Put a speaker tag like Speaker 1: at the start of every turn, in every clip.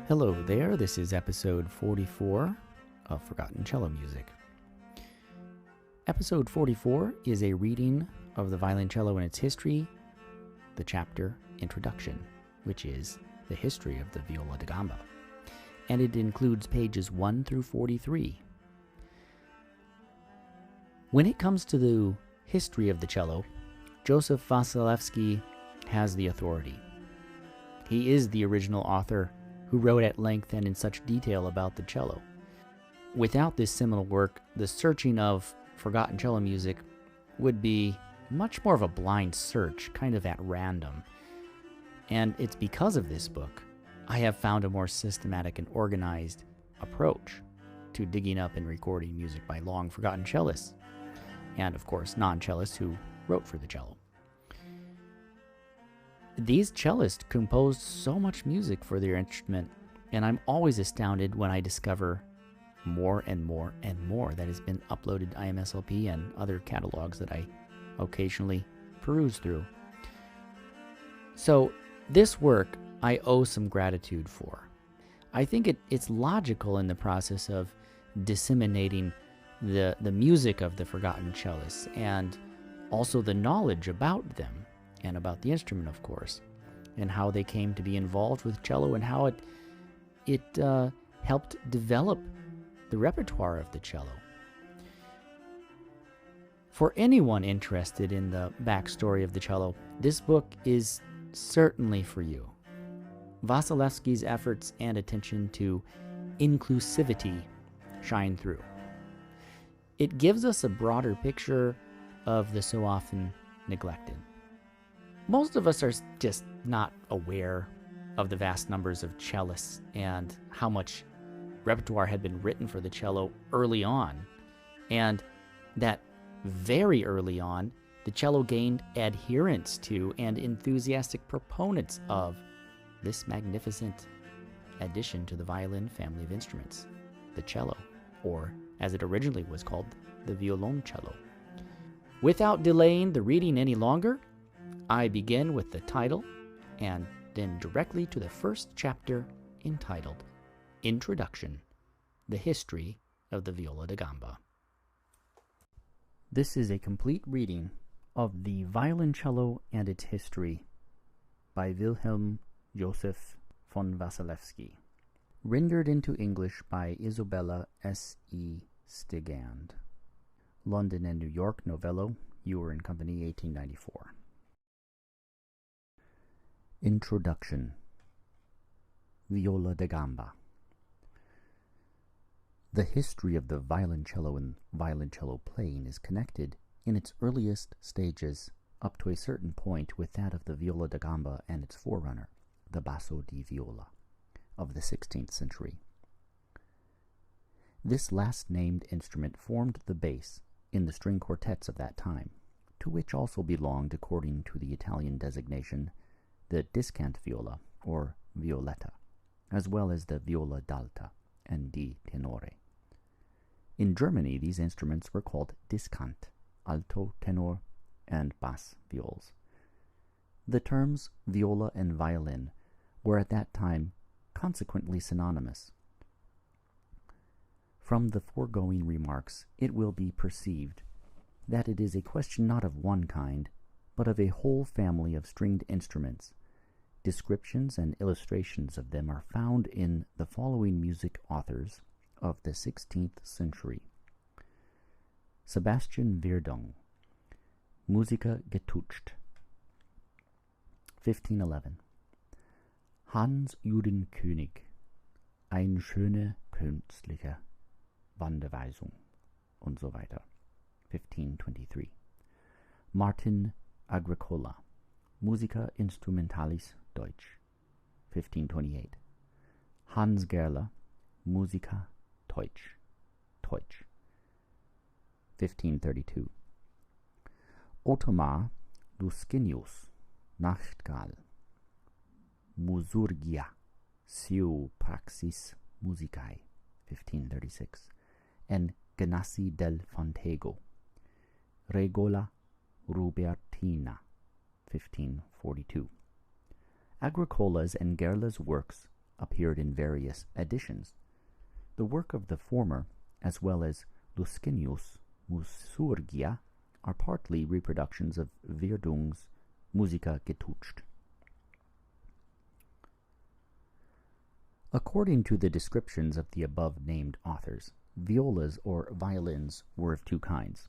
Speaker 1: Hello there, this is episode 44 of Forgotten Cello Music. Episode 44 is a reading of the Violoncello and Its History, the chapter Introduction, which is the history of the Viola da gamba, and it includes pages 1 through 43. When it comes to the history of the cello, Joseph Wasielewski has the authority. He is the original author who wrote at length and in such detail about the cello. Without this seminal work, the searching of forgotten cello music would be much more of a blind search, kind of at random. And it's because of this book I have found a more systematic and organized approach to digging up and recording music by long forgotten cellists, and of course non-cellists who wrote for the cello. These cellists composed so much music for their instrument, and I'm always astounded when I discover more and more and more that has been uploaded to IMSLP and other catalogs that I occasionally peruse through. So this work I owe some gratitude for. I think it's logical in the process of disseminating the music of the forgotten cellists and also the knowledge about them and about the instrument, of course, and how they came to be involved with cello and how it helped develop the repertoire of the cello. For anyone interested in the backstory of the cello, this book is certainly for you. Wasielewski's efforts and attention to inclusivity shine through. It gives us a broader picture of the so often neglected. Most of us are just not aware of the vast numbers of cellists and how much repertoire had been written for the cello early on, and that very early on, the cello gained adherents to and enthusiastic proponents of this magnificent addition to the violin family of instruments, the cello, or as it originally was called, the violoncello. Without delaying the reading any longer, I begin with the title and then directly to the first chapter entitled Introduction, the History of the Viola da gamba. This is a complete reading of the Violoncello and Its History by Wilhelm Joseph von Wasielewski, rendered into English by Isabella S. E. Stigand. London and New York, Novello, Ewer and Company, 1894. Introduction. Viola da gamba. The history of the violoncello and violoncello playing is connected in its earliest stages up to a certain point with that of the viola da gamba and its forerunner, the basso di viola, of the 16th century. This last-named instrument formed the bass in the string quartets of that time, to which also belonged, according to the Italian designation, the discant viola, or violetta, as well as the viola d'alta and di tenore. In Germany, these instruments were called discant, alto, tenor, and bass viols. The terms viola and violin were at that time consequently synonymous. From the foregoing remarks, it will be perceived that it is a question not of one kind, but of a whole family of stringed instruments. Descriptions and illustrations of them are found in the following music authors of the 16th century. Sebastian Verdung, Musica getucht, 1511. Hans Juden König, Eine schöne künstliche Wanderweisung, und so weiter, 1523. Martin Agricola, Musica Instrumentalis Deutsch, 1528. Hans Gerler, Musica Deutsch, 1532. Otomar Luscinius, Nachtigall, Musurgia, Seu Praxis Musicae, 1536. And Ganassi del Fontego, Regola Rubertina, 1542. Agricola's and Gerla's works appeared in various editions. The work of the former, as well as Luscenius' Musurgia, are partly reproductions of Verdung's Musica getucht. According to the descriptions of the above-named authors, violas or violins were of two kinds.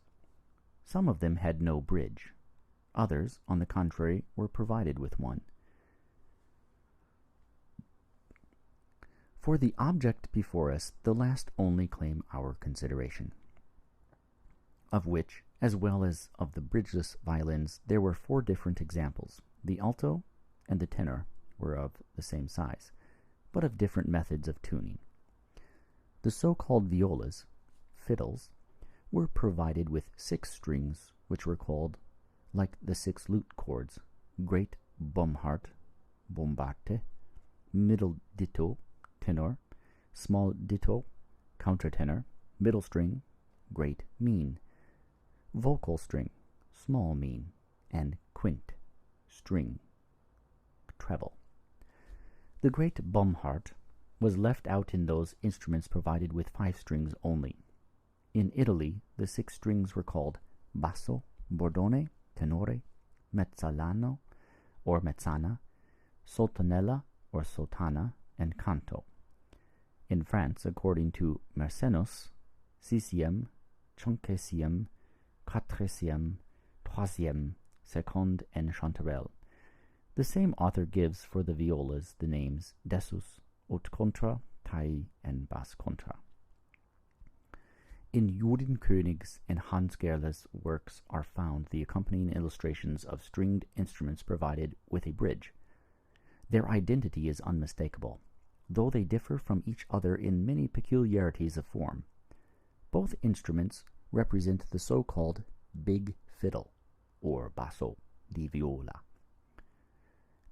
Speaker 1: Some of them had no bridge. Others, on the contrary, were provided with one. For the object before us, the last only claim our consideration, of which, as well as of the bridgeless violins, there were 4 different examples. The alto and the tenor were of the same size, but of different methods of tuning. The so-called violas, fiddles, were provided with 6 strings, which were called, like the 6 lute chords, great bomhard, bombarte, middle ditto, tenor, small ditto, countertenor, middle string, great mean, vocal string, small mean, and quint, string, treble. The great bomhard was left out in those instruments provided with 5 strings only. In Italy, the 6 strings were called basso, bordone, tenore, mezzalano or mezzana, sotanella or sotana, and canto. In France, according to Mercenus, sixième, cinquième, quatrième, troisième, seconde, and chanterelle. The same author gives for the violas the names dessus, haute contra, taille, and basse contra. In Judenkönigs and Hans Gerle's works are found the accompanying illustrations of stringed instruments provided with a bridge. Their identity is unmistakable, though they differ from each other in many peculiarities of form. Both instruments represent the so-called big fiddle, or basso di viola.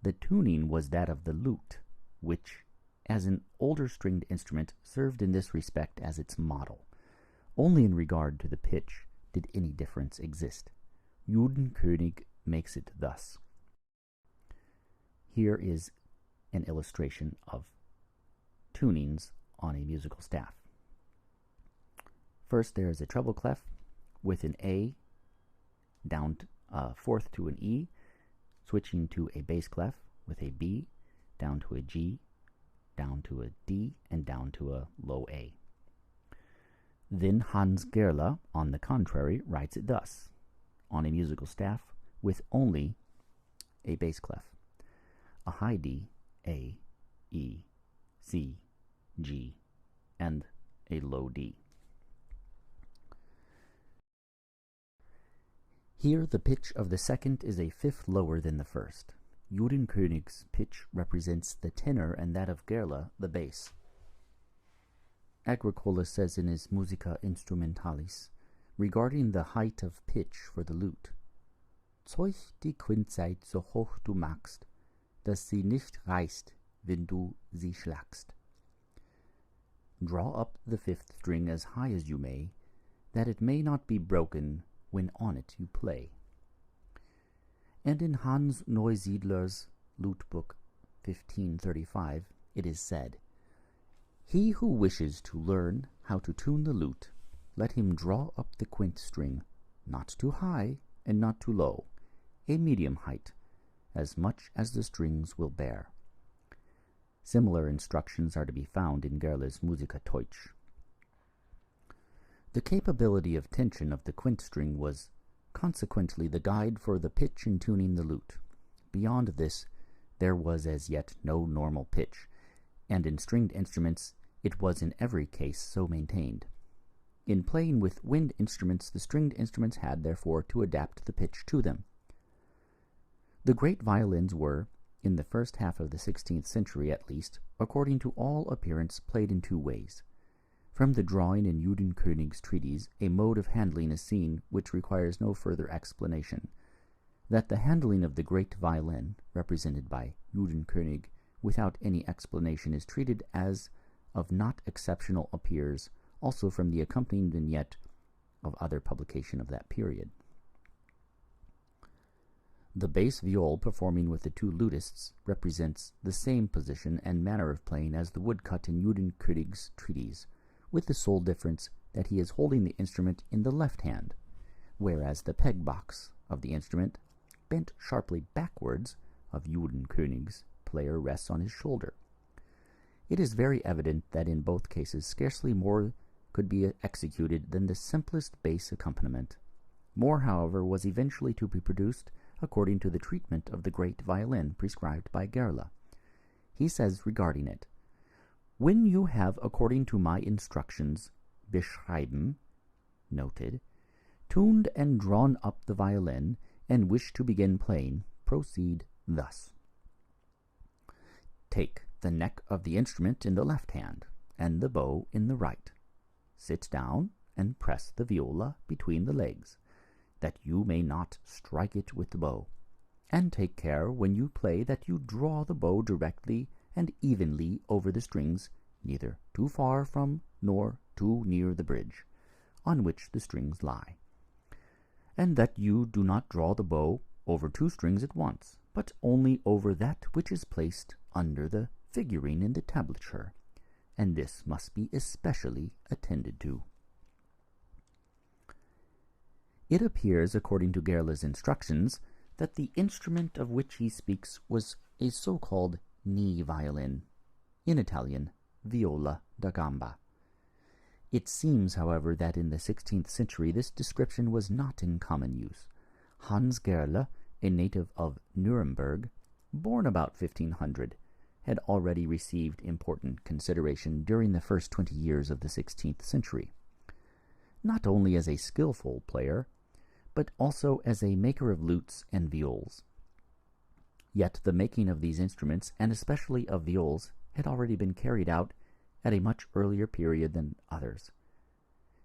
Speaker 1: The tuning was that of the lute, which, as an older stringed instrument, served in this respect as its model. Only in regard to the pitch did any difference exist. Judenkönig makes it thus. Here is an illustration of tunings on a musical staff. First, there is a treble clef with an A down fourth to an E, switching to a bass clef with a B, down to a G, down to a D, and down to a low A. Then Hans Gerle, on the contrary, writes it thus, on a musical staff with only a bass clef, a high D, A, E, C, G, and a low D. Here the pitch of the second is a fifth lower than the first. Judenkönig's pitch represents the tenor and that of Gerle the bass. Agricola says in his Musica Instrumentalis, regarding the height of pitch for the lute, Zeug die Quintzeit so hoch du magst, dass sie nicht reißt, wenn du sie schlagst. Draw up the fifth string as high as you may, that it may not be broken when on it you play. And in Hans Neusiedler's Lute Book 1535 it is said, He who wishes to learn how to tune the lute, let him draw up the quint string, not too high and not too low, a medium height, as much as the strings will bear. Similar instructions are to be found in Gerle's Musica Deutsch. The capability of tension of the quint string was consequently the guide for the pitch in tuning the lute. Beyond this, there was as yet no normal pitch, and in stringed instruments it was in every case so maintained. In playing with wind instruments, the stringed instruments had, therefore, to adapt the pitch to them. The great violins were, in the first half of the 16th century at least, according to all appearance, played in 2 ways. From the drawing in Judenkönig's treatise, a mode of handling is seen which requires no further explanation. That the handling of the great violin, represented by Judenkönig, without any explanation is treated as of not exceptional appears also from the accompanying vignette of other publication of that period. The bass viol performing with the two lutists represents the same position and manner of playing as the woodcut in Judenkriegs's treatise, with the sole difference that he is holding the instrument in the left hand, whereas the peg box of the instrument, bent sharply backwards, of Judenkönig's player rests on his shoulder. It is very evident that in both cases scarcely more could be executed than the simplest bass accompaniment. More, however, was eventually to be produced according to the treatment of the great violin prescribed by Gerle. He says regarding it, "When you have, according to my instructions, beschreiben, noted, tuned and drawn up the violin, and wish to begin playing, proceed thus. Take the neck of the instrument in the left hand, and the bow in the right. Sit down and press the viola between the legs, that you may not strike it with the bow, and take care when you play that you draw the bow directly and evenly over the strings, neither too far from nor too near the bridge, on which the strings lie, and that you do not draw the bow over two strings at once, but only over that which is placed under the figuring in the tablature, and this must be especially attended to." It appears, according to Gerle's instructions, that the instrument of which he speaks was a so-called knee violin, in Italian, Viola da gamba. It seems, however, that in the 16th century this description was not in common use. Hans Gerle, a native of Nuremberg, born about 1500, had already received important consideration during the first 20 years of the 16th century, not only as a skillful player, but also as a maker of lutes and viols. Yet the making of these instruments, and especially of viols, had already been carried out at a much earlier period than others.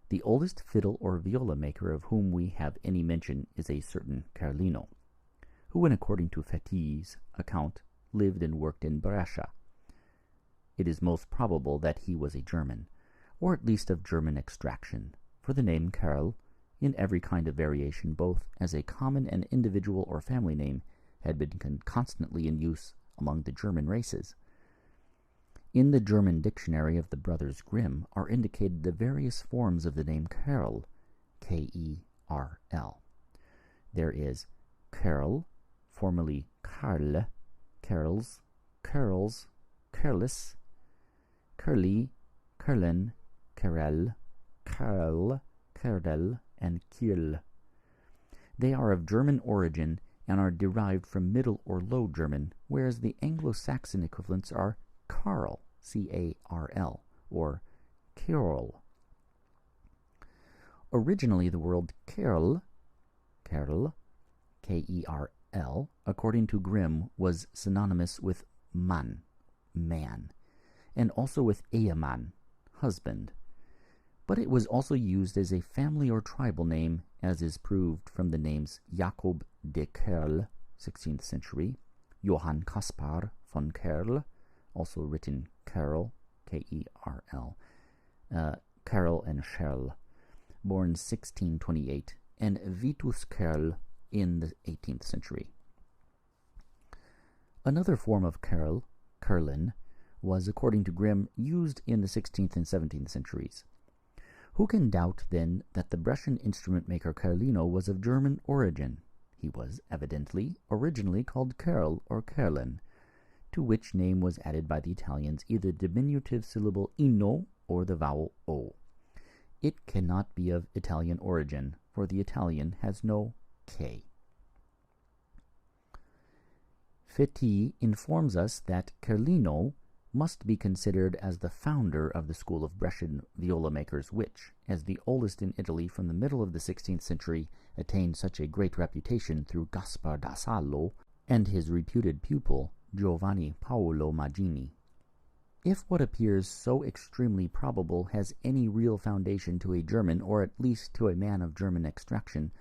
Speaker 1: The oldest fiddle or viola maker of whom we have any mention is a certain Carlino, who, according to Fétis' account, lived and worked in Brescia. It is most probable that he was a German, or at least of German extraction, for the name Karl, in every kind of variation, both as a common and individual or family name, had been constantly in use among the German races. In the German dictionary of the Brothers Grimm are indicated the various forms of the name Karl, K-E-R-L. There is Karl, formerly Karl, Karls, Karls, Karlis, Karli, Karlen, Karel, Karl, Kardel, and Kiel. They are of German origin and are derived from Middle or Low German, whereas the Anglo-Saxon equivalents are Karl, C-A-R-L, or Kjörl. Originally, the word Kerl, K-E-R-L, according to Grimm, was synonymous with man, man, and also with Ehemann, husband. But it was also used as a family or tribal name, as is proved from the names Jacob de Kerl, 16th century, Johann Caspar von Kerl, also written Karl, K-E-R-L, Karl and Scherl, born 1628, and Vitus Kerl in the 18th century. Another form of Kerl, Kerlin, was, according to Grimm, used in the 16th and 17th centuries. Who can doubt, then, that the Brescian instrument maker Carlino was of German origin? He was, evidently, originally called Kerl or Kerlin, to which name was added by the Italians either the diminutive syllable ino or the vowel o. It cannot be of Italian origin, for the Italian has no K. Fétis informs us that Carlino must be considered as the founder of the school of Brescian viola makers which, as the oldest in Italy from the middle of the 16th century, attained such a great reputation through Gaspar da Sallo and his reputed pupil, Giovanni Paolo Maggini. If what appears so extremely probable has any real foundation to a German, or at least to a man of German extraction,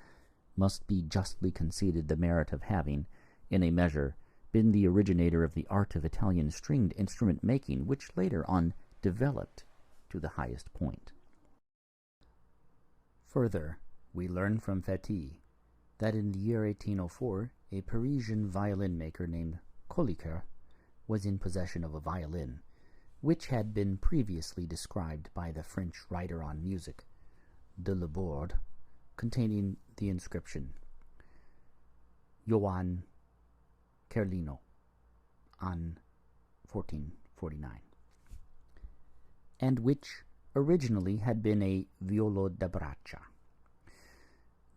Speaker 1: must be justly conceded the merit of having, in a measure, been the originator of the art of Italian stringed instrument making, which later on developed to the highest point. Further, we learn from Fétis that in the year 1804 a Parisian violin maker named Colliquer was in possession of a violin, which had been previously described by the French writer on music, de Laborde, containing the inscription, Johann Carlino, on 1449, and which originally had been a viola da braccia.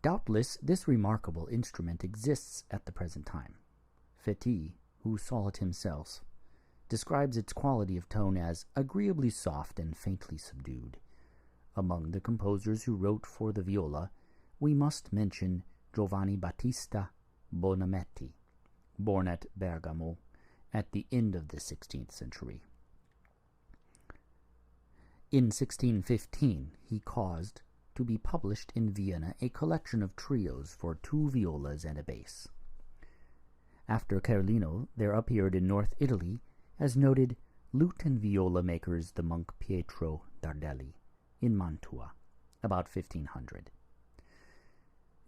Speaker 1: Doubtless this remarkable instrument exists at the present time. Fétis, who saw it himself, describes its quality of tone as agreeably soft and faintly subdued. Among the composers who wrote for the viola, we must mention Giovanni Battista Bonametti, born at Bergamo at the end of the 16th century. In 1615, he caused to be published in Vienna a collection of trios for 2 violas and a bass. After Carlino, there appeared in North Italy, as noted, lute and viola makers the monk Pietro Dardelli in Mantua, about 1500.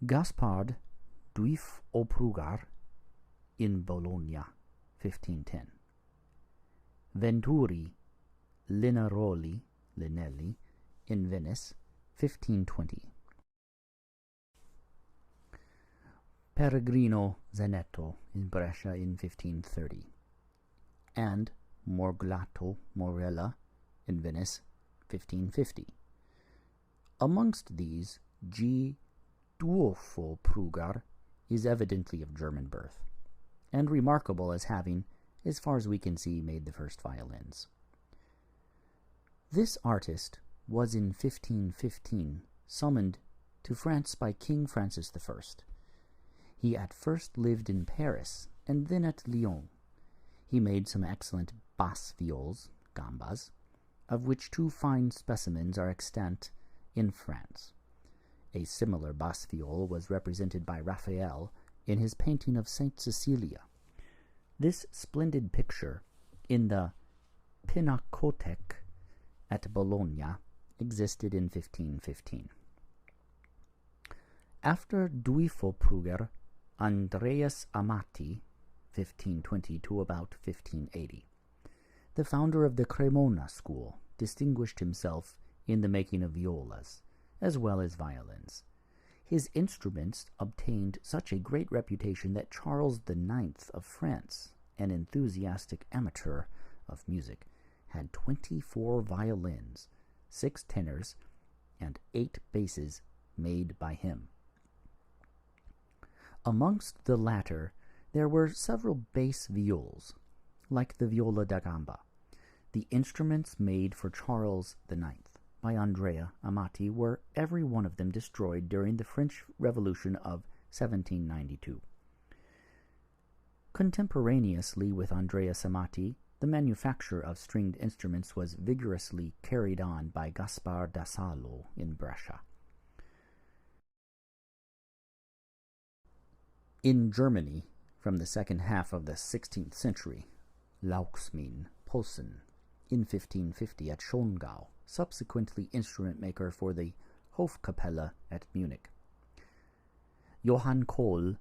Speaker 1: Gaspard Duif o Prugar in Bologna, 1510. Venturi Linelli in Venice, 1520. Peregrino Zanetto in Brescia in 1530. And Morglato Morella in Venice, 1550. Amongst these, G. Duofo Prugar is evidently of German birth, and remarkable as having, as far as we can see, made the first violins. This artist was in 1515 summoned to France by King Francis I. He at first lived in Paris and then at Lyon. He made some excellent bass viols, gambas, of which 2 fine specimens are extant in France. A similar bass viol was represented by Raphael in his painting of Saint Cecilia. This splendid picture in the Pinakothek at Bologna existed in 1515. After Duifo Pruger, Andreas Amati, 1520 to about 1580. The founder of the Cremona school distinguished himself in the making of violas, as well as violins. His instruments obtained such a great reputation that Charles IX of France, an enthusiastic amateur of music, had 24 violins, 6 tenors, and 8 basses made by him. Amongst the latter, there were several bass viols, like the Viola da gamba. The instruments made for Charles IX by Andrea Amati were every one of them destroyed during the French Revolution of 1792. Contemporaneously with Andreas Amati, the manufacture of stringed instruments was vigorously carried on by Gaspar da Salo in Brescia. In Germany, from the second half of the 16th century, Lauxmin Posen, in 1550 at Schongau, subsequently instrument maker for the Hofkapelle at Munich. Johann Kohl,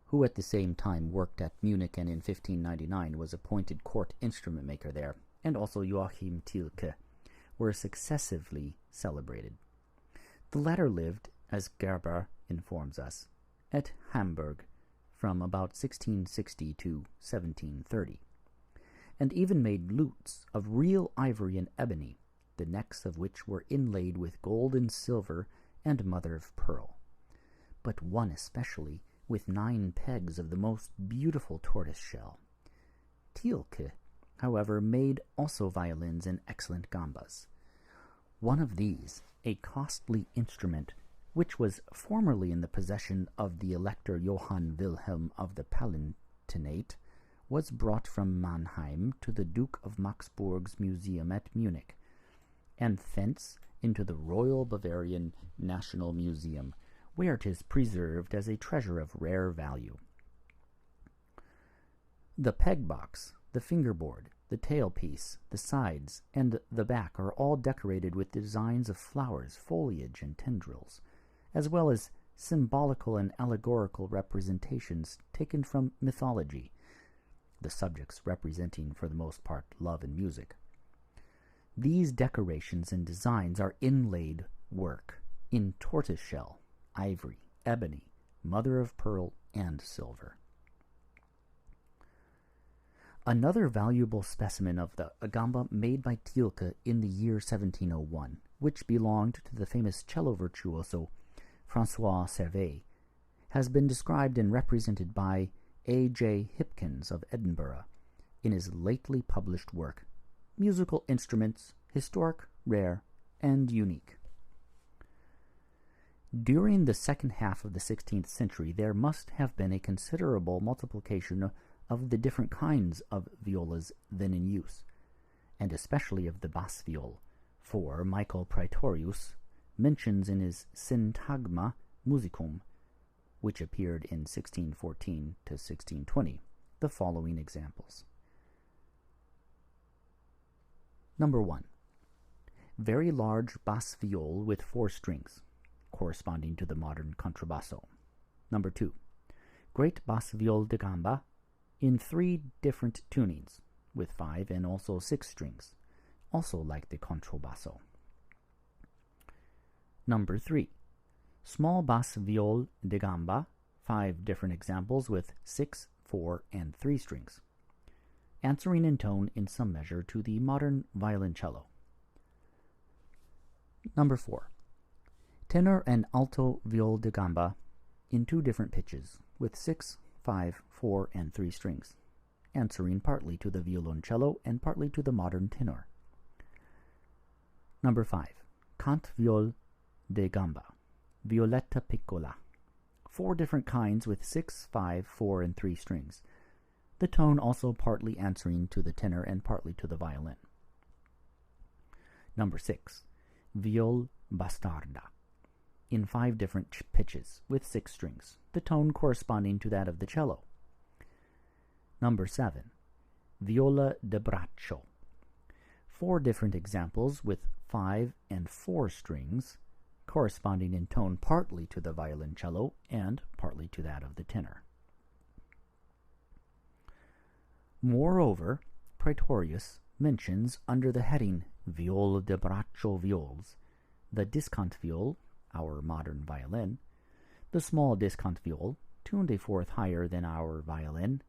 Speaker 1: who at the same time worked at Munich and in 1599 was appointed court instrument maker there, and also Joachim Thielke, were successively celebrated. The latter lived, as Gerber informs us, at Hamburg from about 1660 to 1730, and even made lutes of real ivory and ebony, the necks of which were inlaid with gold and silver and mother of pearl, but one especially with 9 pegs of the most beautiful tortoise shell. Thielke, however, made also violins and excellent gambas. One of these, a costly instrument which was formerly in the possession of the Elector Johann Wilhelm of the Palatinate, was brought from Mannheim to the Duke of Maxburg's museum at Munich, and thence into the Royal Bavarian National Museum, where it is preserved as a treasure of rare value. The peg box, the fingerboard, the tailpiece, the sides, and the back are all decorated with designs of flowers, foliage, and tendrils, as well as symbolical and allegorical representations taken from mythology, the subjects representing for the most part love and music. These decorations and designs are inlaid work in tortoiseshell, ivory, ebony, mother of pearl, and silver. Another valuable specimen of the gamba made by Thielke in the year 1701, which belonged to the famous cello virtuoso François Servet, has been described and represented by A. J. Hipkins of Edinburgh in his lately published work, Musical Instruments, Historic, Rare, and Unique. During the second half of the 16th century, there must have been a considerable multiplication of the different kinds of violas then in use, and especially of the bass viol, for Michael Praetorius mentions in his Syntagma Musicum, which appeared in 1614 to 1620, the following examples. Number 1. Very large bass viol with 4 strings, corresponding to the modern contrabasso. Number 2. Great bass viol da gamba in 3 different tunings, with 5 and also 6 strings, also like the contrabasso. Number 3. Small bass viol da gamba, 5 different examples with 6, 4, and 3 strings, answering in tone in some measure to the modern violoncello. Number 4. Tenor and alto viol da gamba in 2 different pitches, with 6, 5, 4, and 3 strings, answering partly to the violoncello and partly to the modern tenor. Number 5. Cant viol da gamba, violetta piccola, 4 different kinds with 6, 5, 4, and 3 strings, the tone also partly answering to the tenor and partly to the violin. Number 6. Viol bastarda, in 5 different pitches with 6 strings, the tone corresponding to that of the cello. Number 7. Viola da braccio, 4 different examples with 5 and 4 strings, corresponding in tone partly to the violoncello and partly to that of the tenor. Moreover, Praetorius mentions under the heading Viola da braccio viols the discant viol, our modern violin, the small discant viol, tuned a fourth higher than our violin,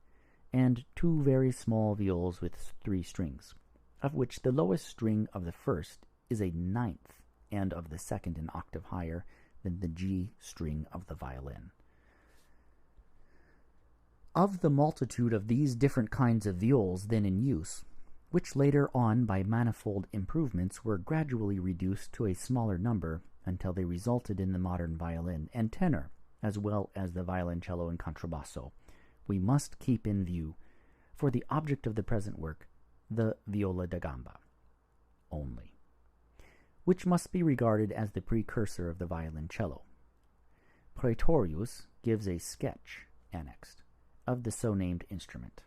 Speaker 1: and 2 very small viols with 3 strings, of which the lowest string of the first is a 9th, and of the second an octave higher than the G string of the violin. Of the multitude of these different kinds of viols then in use, which later on by manifold improvements were gradually reduced to a smaller number until they resulted in the modern violin and tenor, as well as the violoncello and contrabasso, we must keep in view, for the object of the present work, the viola da gamba only, which must be regarded as the precursor of the violoncello. Praetorius gives a sketch annexed of the so-named instrument.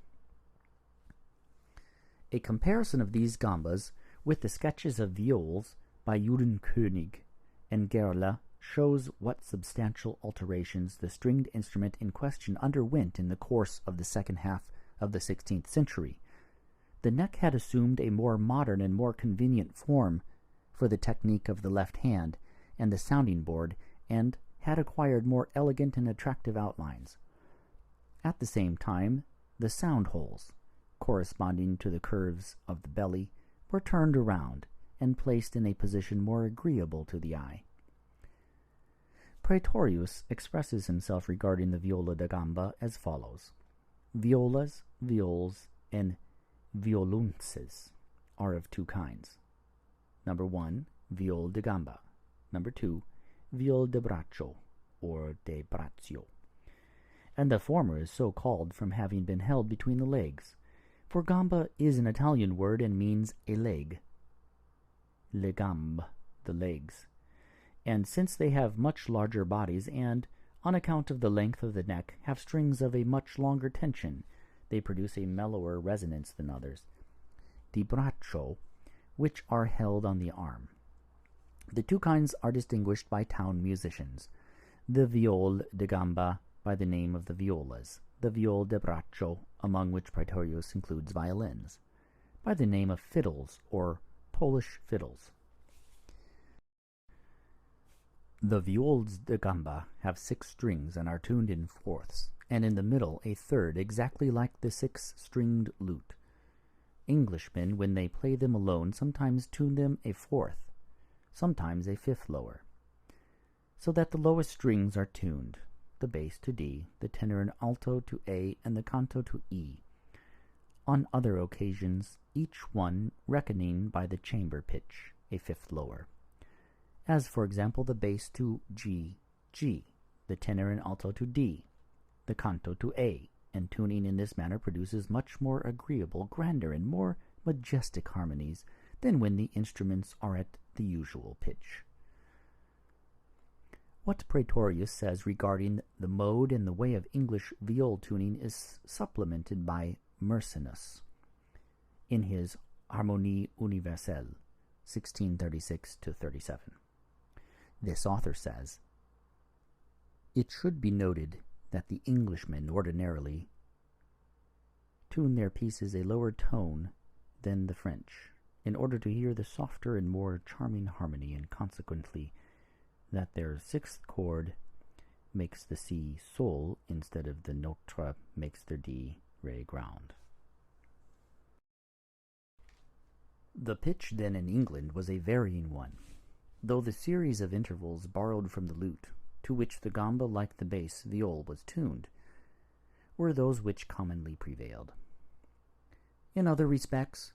Speaker 1: A comparison of these gambas with the sketches of viols by Judenkönig and Gerle shows what substantial alterations the stringed instrument in question underwent in the course of the second half of the 16th century. The neck had assumed a more modern and more convenient form for the technique of the left hand and the sounding board, and had acquired more elegant and attractive outlines. At the same time, the sound holes, corresponding to the curves of the belly, were turned around and placed in a position more agreeable to the eye. Praetorius expresses himself regarding the viola da gamba as follows: Violas, viols, and violunces are of 2 kinds. Number 1, viol da gamba. Number 2, viol de braccio, or de braccio. And the former is so called from having been held between the legs, for gamba is an Italian word and means a leg. Le gambe, the legs. And since they have much larger bodies and, on account of the length of the neck, have strings of a much longer tension, they produce a mellower resonance than others, di braccio, which are held on the arm. The 2 kinds are distinguished by town musicians. the viol da gamba by the name of the violas, the viol da braccio, among which Praetorius includes violins, by the name of fiddles or Polish fiddles. The viols da gamba have 6 strings and are tuned in fourths, and in the middle a third exactly like the 6-stringed lute. Englishmen, when they play them alone, sometimes tune them a fourth, sometimes a fifth lower, so that the lowest strings are tuned, the bass to D, the tenor and alto to A, and the canto to E. On other occasions, each one reckoning by the chamber pitch, a fifth lower, as for example the bass to G, G, the tenor and alto to D, the canto to A, and tuning in this manner produces much more agreeable, grander, and more majestic harmonies than when the instruments are at the usual pitch. What Praetorius says regarding the mode and the way of English viol tuning is supplemented by Mercenus in his Harmonie Universelle, 1636-37. This author says, "It should be noted that the Englishmen ordinarily tune their pieces a lower tone than the French, in order to hear the softer and more charming harmony, and consequently that their 6th chord makes the C sol instead of the notre makes their D re ground." The pitch then in England was a varying one, though the series of intervals borrowed from the lute, to which the gamba, like the bass viol, was tuned, were those which commonly prevailed. In other respects,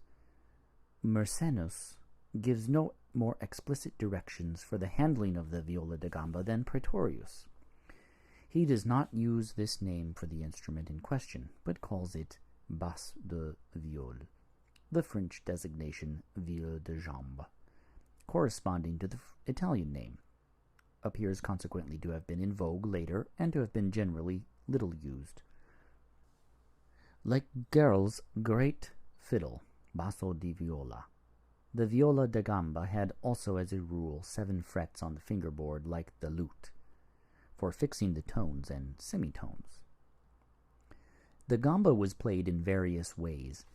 Speaker 1: Mercenus gives no more explicit directions for the handling of the viola da gamba than Praetorius. He does not use this name for the instrument in question, but calls it basse de viol, the French designation viola da gamba, corresponding to the Italian name, appears consequently to have been in vogue later and to have been generally little used. Like Gerl's great fiddle, basso di viola, the viola da gamba had also as a rule 7 frets on the fingerboard like the lute, for fixing the tones and semitones. The gamba was played in various ways,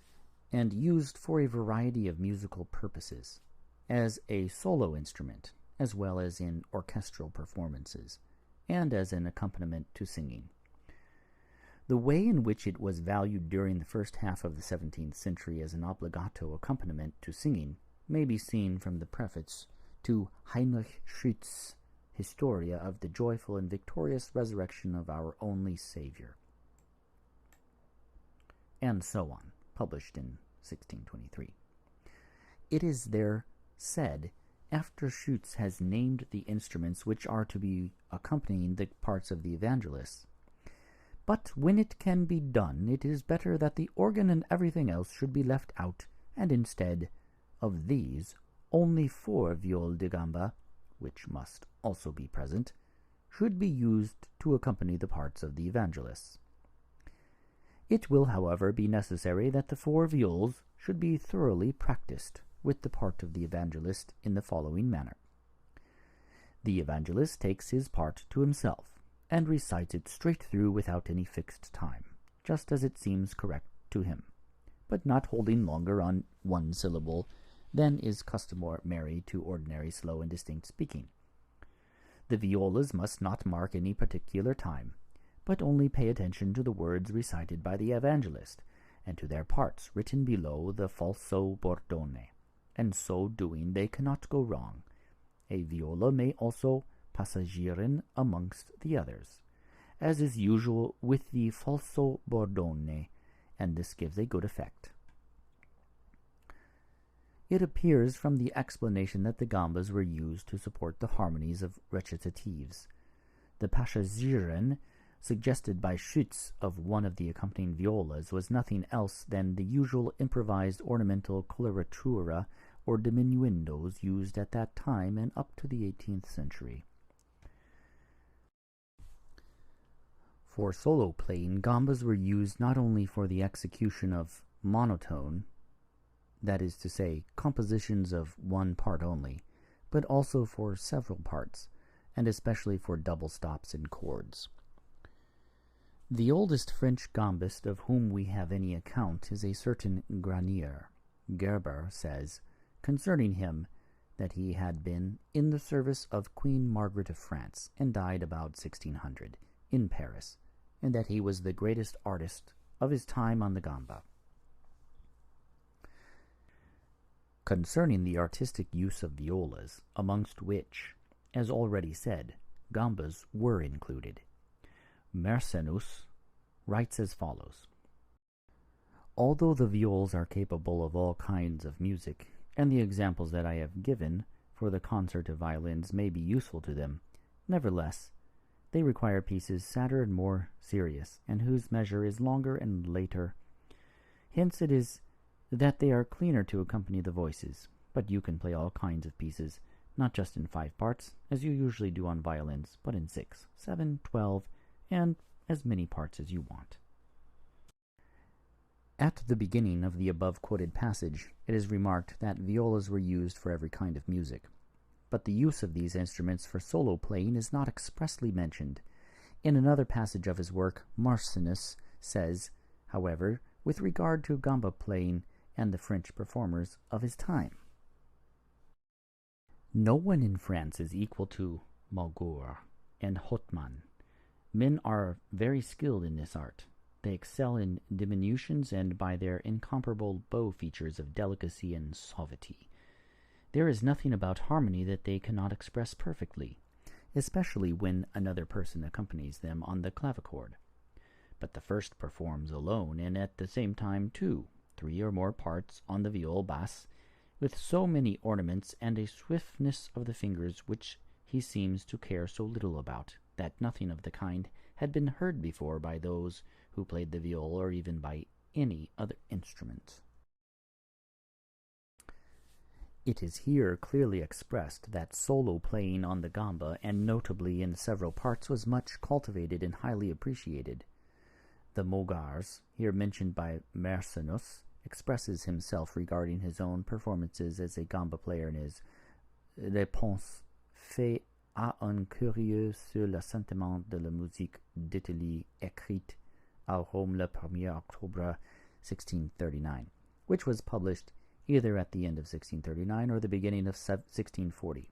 Speaker 1: and used for a variety of musical purposes, as a solo instrument, as well as in orchestral performances, and as an accompaniment to singing. The way in which it was valued during the first half of the 17th century as an obbligato accompaniment to singing may be seen from the preface to Heinrich Schütz's Historia of the Joyful and Victorious Resurrection of Our Only Savior, and so on, published in 1623. It is there said, after Schütz has named the instruments which are to be accompanying the parts of the evangelists, "But when it can be done, it is better that the organ and everything else should be left out, and instead of these, only 4 viol de gamba, which must also be present, should be used to accompany the parts of the evangelists. It will, however, be necessary that the 4 viols should be thoroughly practiced with the part of the evangelist in the following manner. The evangelist takes his part to himself, and recites it straight through without any fixed time, just as it seems correct to him, but not holding longer on one syllable than is customary to ordinary slow and distinct speaking. The violas must not mark any particular time, but only pay attention to the words recited by the evangelist, and to their parts written below the falso bordone, and so doing they cannot go wrong. A viola may also passagieren amongst the others, as is usual with the falso bordone, and this gives a good effect. It appears from the explanation that the gambas were used to support the harmonies of recitatives. The passagieren suggested by Schütz of one of the accompanying violas was nothing else than the usual improvised ornamental coloratura or diminuendos used at that time and up to the 18th century. For solo playing, gambas were used not only for the execution of monotone, that is to say, compositions of one part only, but also for several parts, and especially for double stops in chords. The oldest French gambist of whom we have any account is a certain Granier. Gerber says concerning him that he had been in the service of Queen Margaret of France and died about 1600 in Paris, and that he was the greatest artist of his time on the gamba. Concerning the artistic use of violas, amongst which, as already said, gambas were included, Mercenus writes as follows: Although the viols are capable of all kinds of music, and the examples that I have given for the concert of violins may be useful to them, nevertheless, they require pieces sadder and more serious, and whose measure is longer and later. Hence it is that they are cleaner to accompany the voices, but you can play all kinds of pieces, not just in 5 parts, as you usually do on violins, but in 6, 7, 12, and as many parts as you want. At the beginning of the above-quoted passage, it is remarked that violas were used for every kind of music, but the use of these instruments for solo playing is not expressly mentioned. In another passage of his work, Marcinus says, however, with regard to gamba playing and the French performers of his time, no one in France is equal to Maugour and Hotman. Men are very skilled in this art. They excel in diminutions and by their incomparable bow features of delicacy and suavity. There is nothing about harmony that they cannot express perfectly, especially when another person accompanies them on the clavichord. But the first performs alone, and at the same time 2, 3 or more parts on the viol basse, with so many ornaments and a swiftness of the fingers which he seems to care so little about, that nothing of the kind had been heard before by those who played the viol or even by any other instrument. It is here clearly expressed that solo playing on the gamba, and notably in several parts, was much cultivated and highly appreciated. The Mogars, here mentioned by Mercenus, expresses himself regarding his own performances as a gamba player in his Réponse fait à un curieux sur le sentiment de la musique d'Italie écrite à Rome le 1er octobre 1639, which was published either at the end of 1639 or the beginning of 1640.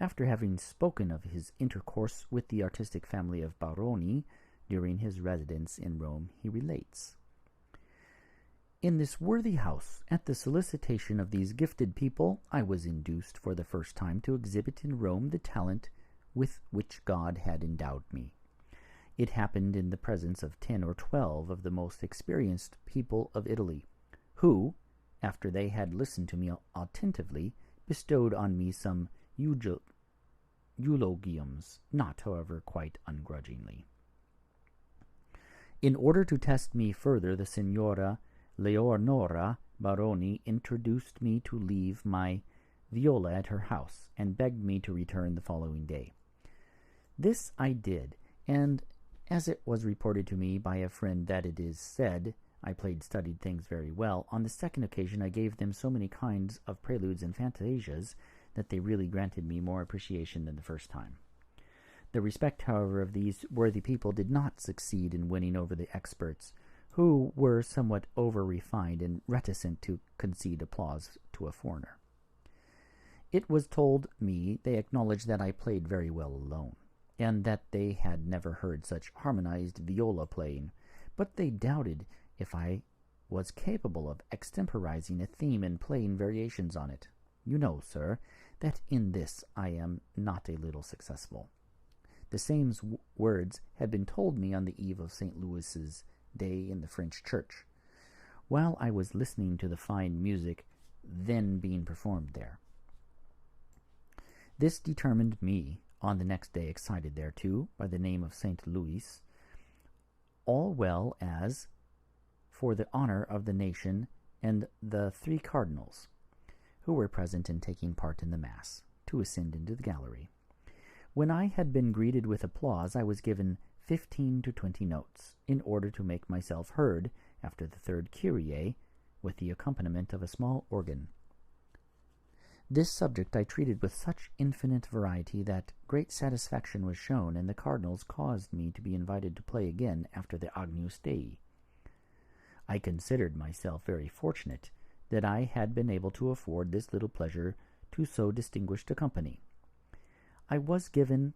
Speaker 1: After having spoken of his intercourse with the artistic family of Baroni during his residence in Rome, he relates, In this worthy house, at the solicitation of these gifted people, I was induced for the first time to exhibit in Rome the talent with which God had endowed me. It happened in the presence of 10 or 12 of the most experienced people of Italy, who, after they had listened to me attentively, bestowed on me some eulogiums, not, however, quite ungrudgingly. In order to test me further, the Signora Leonora Baroni introduced me to leave my viola at her house, and begged me to return the following day. This I did, and as it was reported to me by a friend that it is said I played studied things very well, on the second occasion I gave them so many kinds of preludes and fantasias that they really granted me more appreciation than the first time. The respect, however, of these worthy people did not succeed in winning over the experts, who were somewhat over-refined and reticent to concede applause to a foreigner. It was told me they acknowledged that I played very well alone, and that they had never heard such harmonized viola playing, but they doubted if I was capable of extemporizing a theme and playing variations on it. You know, sir, that in this I am not a little successful. The same words had been told me on the eve of St. Louis's Day in the French church, while I was listening to the fine music then being performed there. This determined me, on the next day excited thereto by the name of St. Louis, all well as for the honor of the nation and the 3 cardinals, who were present and taking part in the Mass, to ascend into the gallery. When I had been greeted with applause, I was given 15 to 20 notes, in order to make myself heard after the 3rd Kyrie, with the accompaniment of a small organ. This subject I treated with such infinite variety that great satisfaction was shown, and the cardinals caused me to be invited to play again after the Agnus Dei. I considered myself very fortunate that I had been able to afford this little pleasure to so distinguished a company. I was given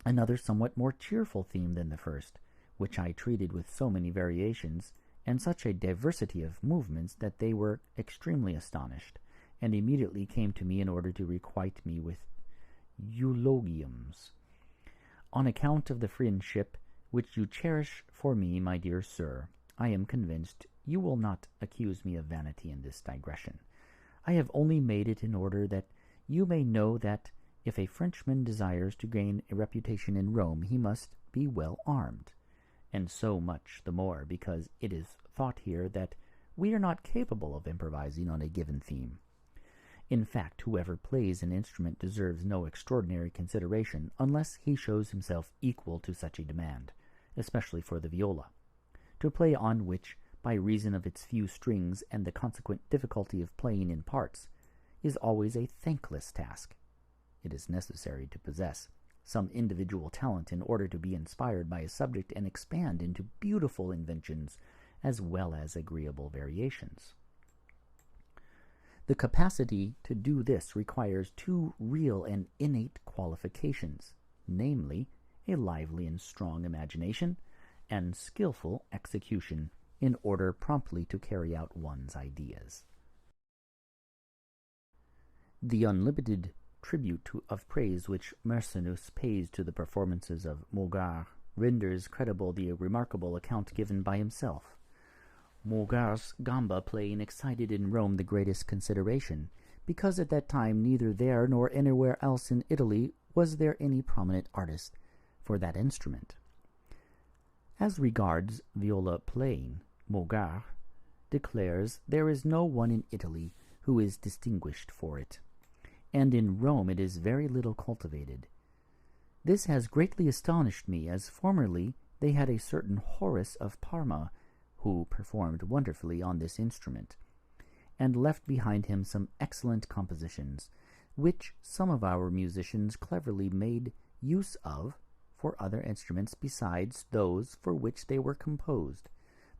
Speaker 1: another somewhat more cheerful theme than the first, which I treated with so many variations and such a diversity of movements that they were extremely astonished, and immediately came to me in order to requite me with eulogiums. On account of the friendship which you cherish for me, my dear sir, I am convinced you will not accuse me of vanity in this digression. I have only made it in order that you may know that if a Frenchman desires to gain a reputation in Rome, he must be well armed, and so much the more because it is thought here that we are not capable of improvising on a given theme. In fact, whoever plays an instrument deserves no extraordinary consideration unless he shows himself equal to such a demand, especially for the viola, to play on which, by reason of its few strings and the consequent difficulty of playing in parts, is always a thankless task. It is necessary to possess some individual talent in order to be inspired by a subject and expand into beautiful inventions as well as agreeable variations. The capacity to do this requires two real and innate qualifications, namely, a lively and strong imagination and skillful execution in order promptly to carry out one's ideas. The unlimited tribute of praise which Mercenus pays to the performances of Mogar renders credible the remarkable account given by himself. Mogar's gamba playing excited in Rome the greatest consideration, because at that time neither there nor anywhere else in Italy was there any prominent artist for that instrument. As regards viola playing, Mogar declares there is no one in Italy who is distinguished for it, and in Rome it is very little cultivated. This has greatly astonished me, as formerly they had a certain Horace of Parma, who performed wonderfully on this instrument, and left behind him some excellent compositions, which some of our musicians cleverly made use of for other instruments besides those for which they were composed.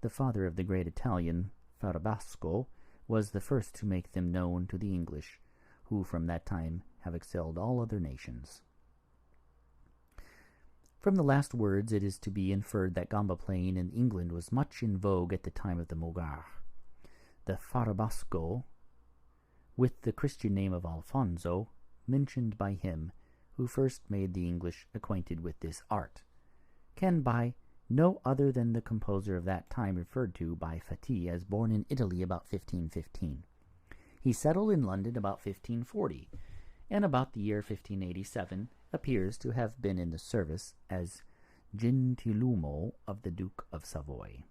Speaker 1: The father of the great Italian, Farabasco, was the first to make them known to the English, who from that time have excelled all other nations. From the last words it is to be inferred that gamba playing in England was much in vogue at the time of the Mogar. The Farabasco, with the Christian name of Alfonso, mentioned by him, who first made the English acquainted with this art, can by no other than the composer of that time referred to by Fati as born in Italy about 1515. He settled in London about 1540, and about the year 1587 appears to have been in the service as gentilumo of the Duke of Savoy.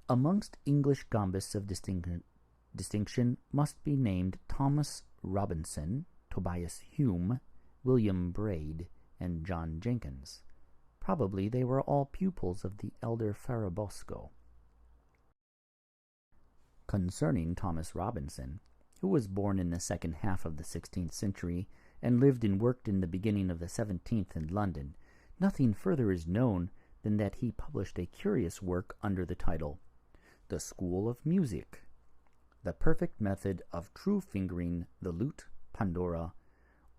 Speaker 1: Amongst English gambists of distinction must be named Thomas Robinson, Tobias Hume, William Braid, and John Jenkins. Probably they were all pupils of the elder Farabosco. Concerning Thomas Robinson, who was born in the second half of the 16th century and lived and worked in the beginning of the 17th in London, nothing further is known than that he published a curious work under the title, The School of Music, the perfect method of true fingering the lute, pandora,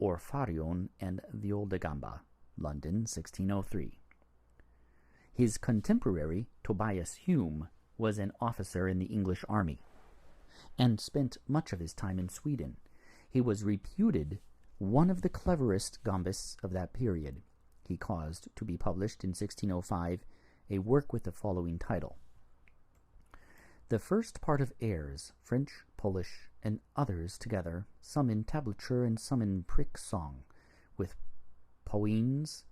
Speaker 1: orfarion, and viola da gamba, London, 1603. His contemporary, Tobias Hume, was an officer in the English army, and spent much of his time in Sweden. He was reputed one of the cleverest gambists of that period. He caused to be published in 1605 a work with the following title: The first part of airs, French, Polish, and others together, some in tablature and some in prick song, with poines,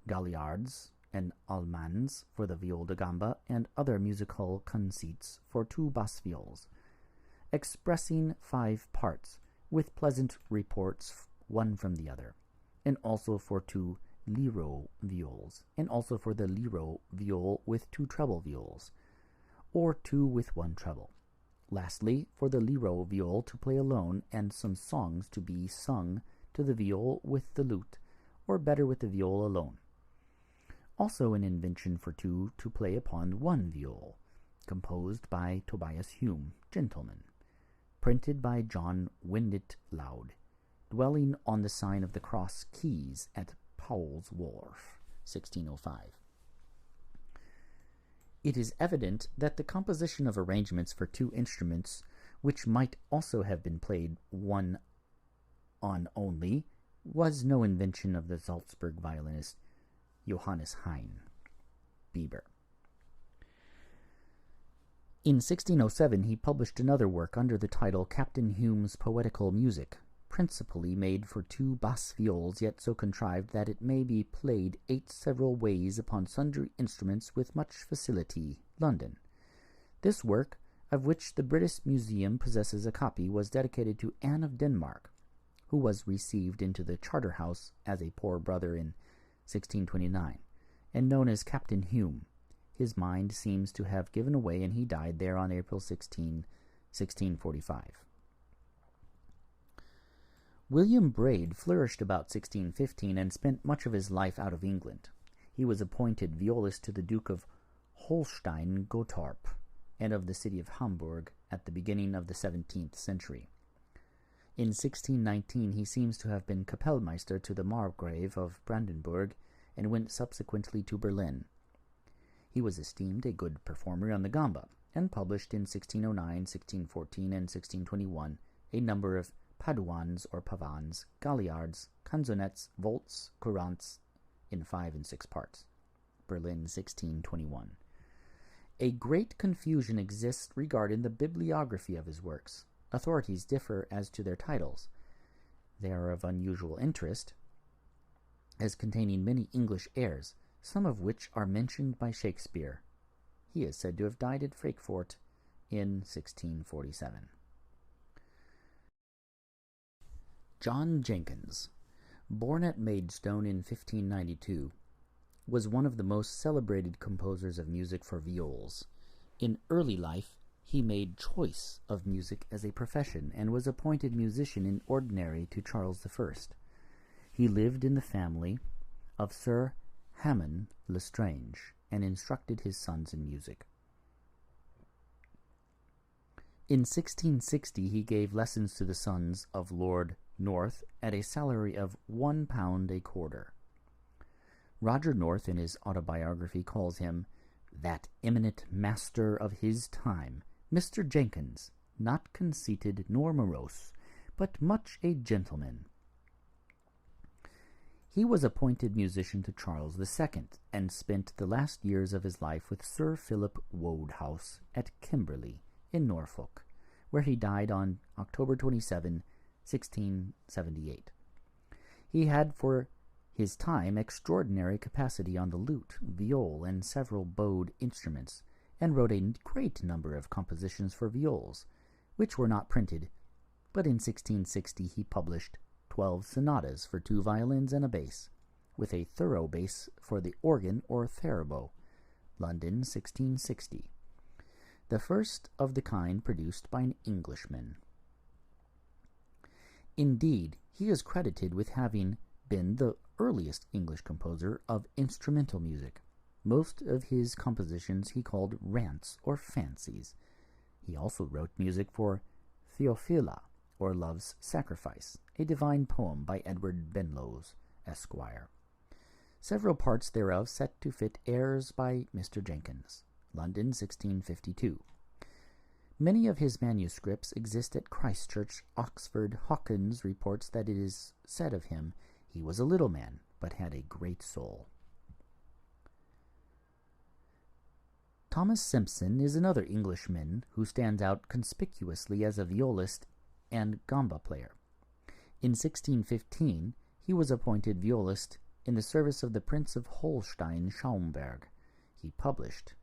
Speaker 1: galliards, and allemans for the viola da gamba, and other musical conceits for two bass viols, expressing 5 parts, with pleasant reports one from the other, and also for 2 liro viols, and also for the liro viol with 2 treble viols, or 2 with 1 treble, Lastly, for the liro viol to play alone, and some songs to be sung to the viol with the lute, or better with the viol alone. Also an invention for two to play upon one viol, composed by Tobias Hume, gentleman, printed by John Windit Loud, dwelling on the sign of the cross keys at Powell's Wharf, 1605. It is evident that the composition of arrangements for two instruments, which might also have been played one on only, was no invention of the Salzburg violinist Johannes Hein Bieber. In 1607 he published another work under the title Captain Hume's Poetical Music, principally made for two bass viols, yet so contrived that it may be played 8 several ways upon sundry instruments with much facility. London. This work, of which the British Museum possesses a copy, was dedicated to Anne of Denmark, who was received into the Charterhouse as a poor brother in 1629, and known as Captain Hume. His mind seems to have given way, and he died there on April 16, 1645. William Braid flourished about 1615 and spent much of his life out of England. He was appointed violist to the Duke of Holstein-Gottorp and of the city of Hamburg at the beginning of the 17th century. In 1619 he seems to have been Kapellmeister to the Margrave of Brandenburg and went subsequently to Berlin. He was esteemed a good performer on the gamba, and published in 1609, 1614, and 1621 a number of paduans or pavans, galliards, canzonets, volts, courants in 5 and 6 parts. Berlin, 1621. A great confusion exists regarding the bibliography of his works. Authorities differ as to their titles. They are of unusual interest, as containing many English airs, some of which are mentioned by Shakespeare. He is said to have died at Frankfurt in 1647. John Jenkins, born at Maidstone in 1592, was one of the most celebrated composers of music for viols. In early life, he made choice of music as a profession and was appointed musician in ordinary to Charles I. He lived in the family of Sir Hamon Lestrange and instructed his sons in music. In 1660 he gave lessons to the sons of Lord North at a salary of £1 a quarter. Roger North, in his autobiography, calls him that eminent master of his time, Mr. Jenkins, not conceited nor morose, but much a gentleman. He was appointed musician to Charles II, and spent the last years of his life with Sir Philip Wodehouse at Kimberley, in Norfolk, where he died on October 27, 1678. He had for his time extraordinary capacity on the lute, viol, and several bowed instruments, and wrote a great number of compositions for viols, which were not printed, but in 1660 he published 12 sonatas for 2 violins and a bass, with a thorough bass for the organ or theorbo, London, 1660, the first of the kind produced by an Englishman. Indeed, he is credited with having been the earliest English composer of instrumental music. Most of his compositions he called rants or fancies. He also wrote music for Theophila, or Love's Sacrifice, a divine poem by Edward Benlowes, Esquire. Several parts thereof set to fit airs by Mr. Jenkins, London, 1652. Many of his manuscripts exist at Christ Church, Oxford. Hawkins reports that it is said of him, he was a little man, but had a great soul. Thomas Simpson is another Englishman who stands out conspicuously as a violist and gamba player. In 1615, he was appointed violist in the service of the Prince of Holstein-Schaumburg. He published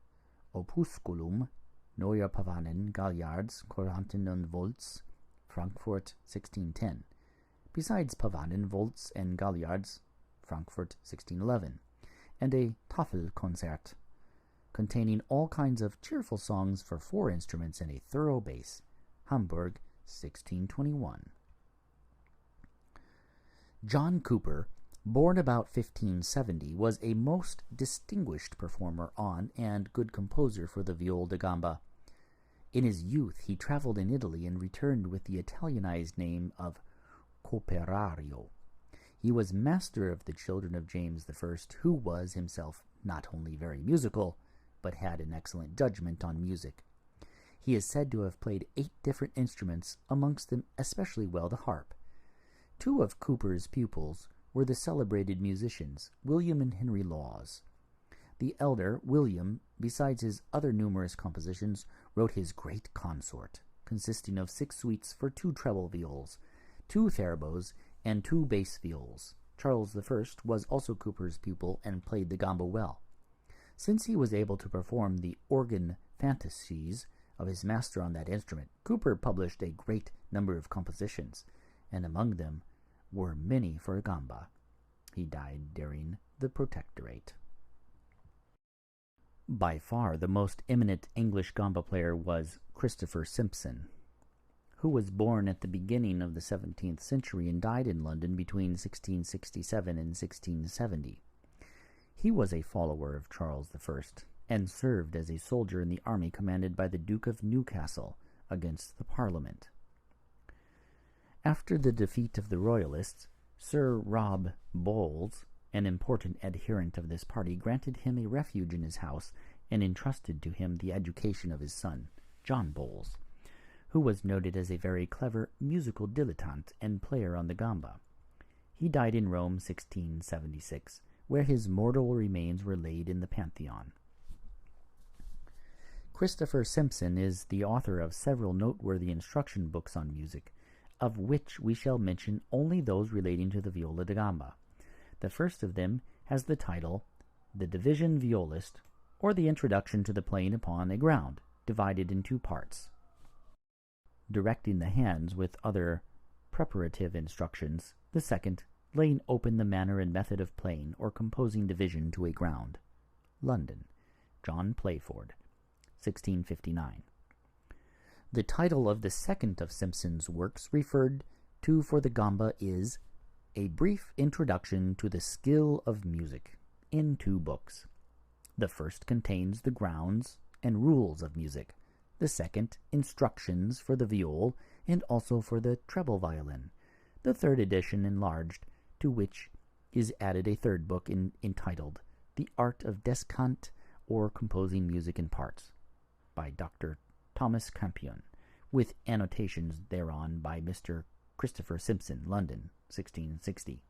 Speaker 1: Opusculum Neue Pavanen, Galliards, Couranten und Volts, Frankfurt, 1610, besides Pavanen, Volts, and Galliards, Frankfurt, 1611, and a Tafelkonzert, containing all kinds of cheerful songs for 4 instruments and a thorough bass. Hamburg, 1621. John Cooper, born about 1570, was a most distinguished performer on and good composer for the viola da gamba. In his youth he traveled in Italy and returned with the Italianized name of Cooperario. He was master of the children of James I, who was himself not only very musical, but had an excellent judgment on music. He is said to have played 8 different instruments, amongst them especially well the harp. 2 of Cooper's pupils were the celebrated musicians William and Henry Laws. The elder, William, besides his other numerous compositions, wrote his Great Consort, consisting of 6 suites for 2 treble viols, 2 therbos, and 2 bass viols. Charles I was also Cooper's pupil and played the gamba well. Since he was able to perform the organ fantasies of his master on that instrument, Cooper published a great number of compositions, and among them were many for gamba. He died during the Protectorate. By far the most eminent English gamba player was Christopher Simpson, who was born at the beginning of the 17th century and died in London between 1667 and 1670. He was a follower of Charles I and served as a soldier in the army commanded by the Duke of Newcastle against the Parliament. After the defeat of the Royalists, Sir Rob Bowles, an important adherent of this party, granted him a refuge in his house and entrusted to him the education of his son, John Bowles, who was noted as a very clever musical dilettante and player on the gamba. He died in Rome 1676, where his mortal remains were laid in the Pantheon. Christopher Simpson is the author of several noteworthy instruction books on music, of which we shall mention only those relating to the viola da gamba. The first of them has the title, The Division Violist, or the Introduction to the Playing upon a Ground, divided in 2 parts, directing the hands with other preparative instructions. The second, laying open the manner and method of playing or composing division to a ground. London, John Playford, 1659. The title of the second of Simpson's works referred to for the gamba is A Brief Introduction to the Skill of Music, in 2 books. The first contains the grounds and rules of music. The second, instructions for the viol and also for the treble violin. The third edition enlarged, to which is added a 3rd book entitled The Art of Descant or Composing Music in Parts, by Dr. Thomas Campion, with annotations thereon by Mr. Christopher Simpson, London, 1660.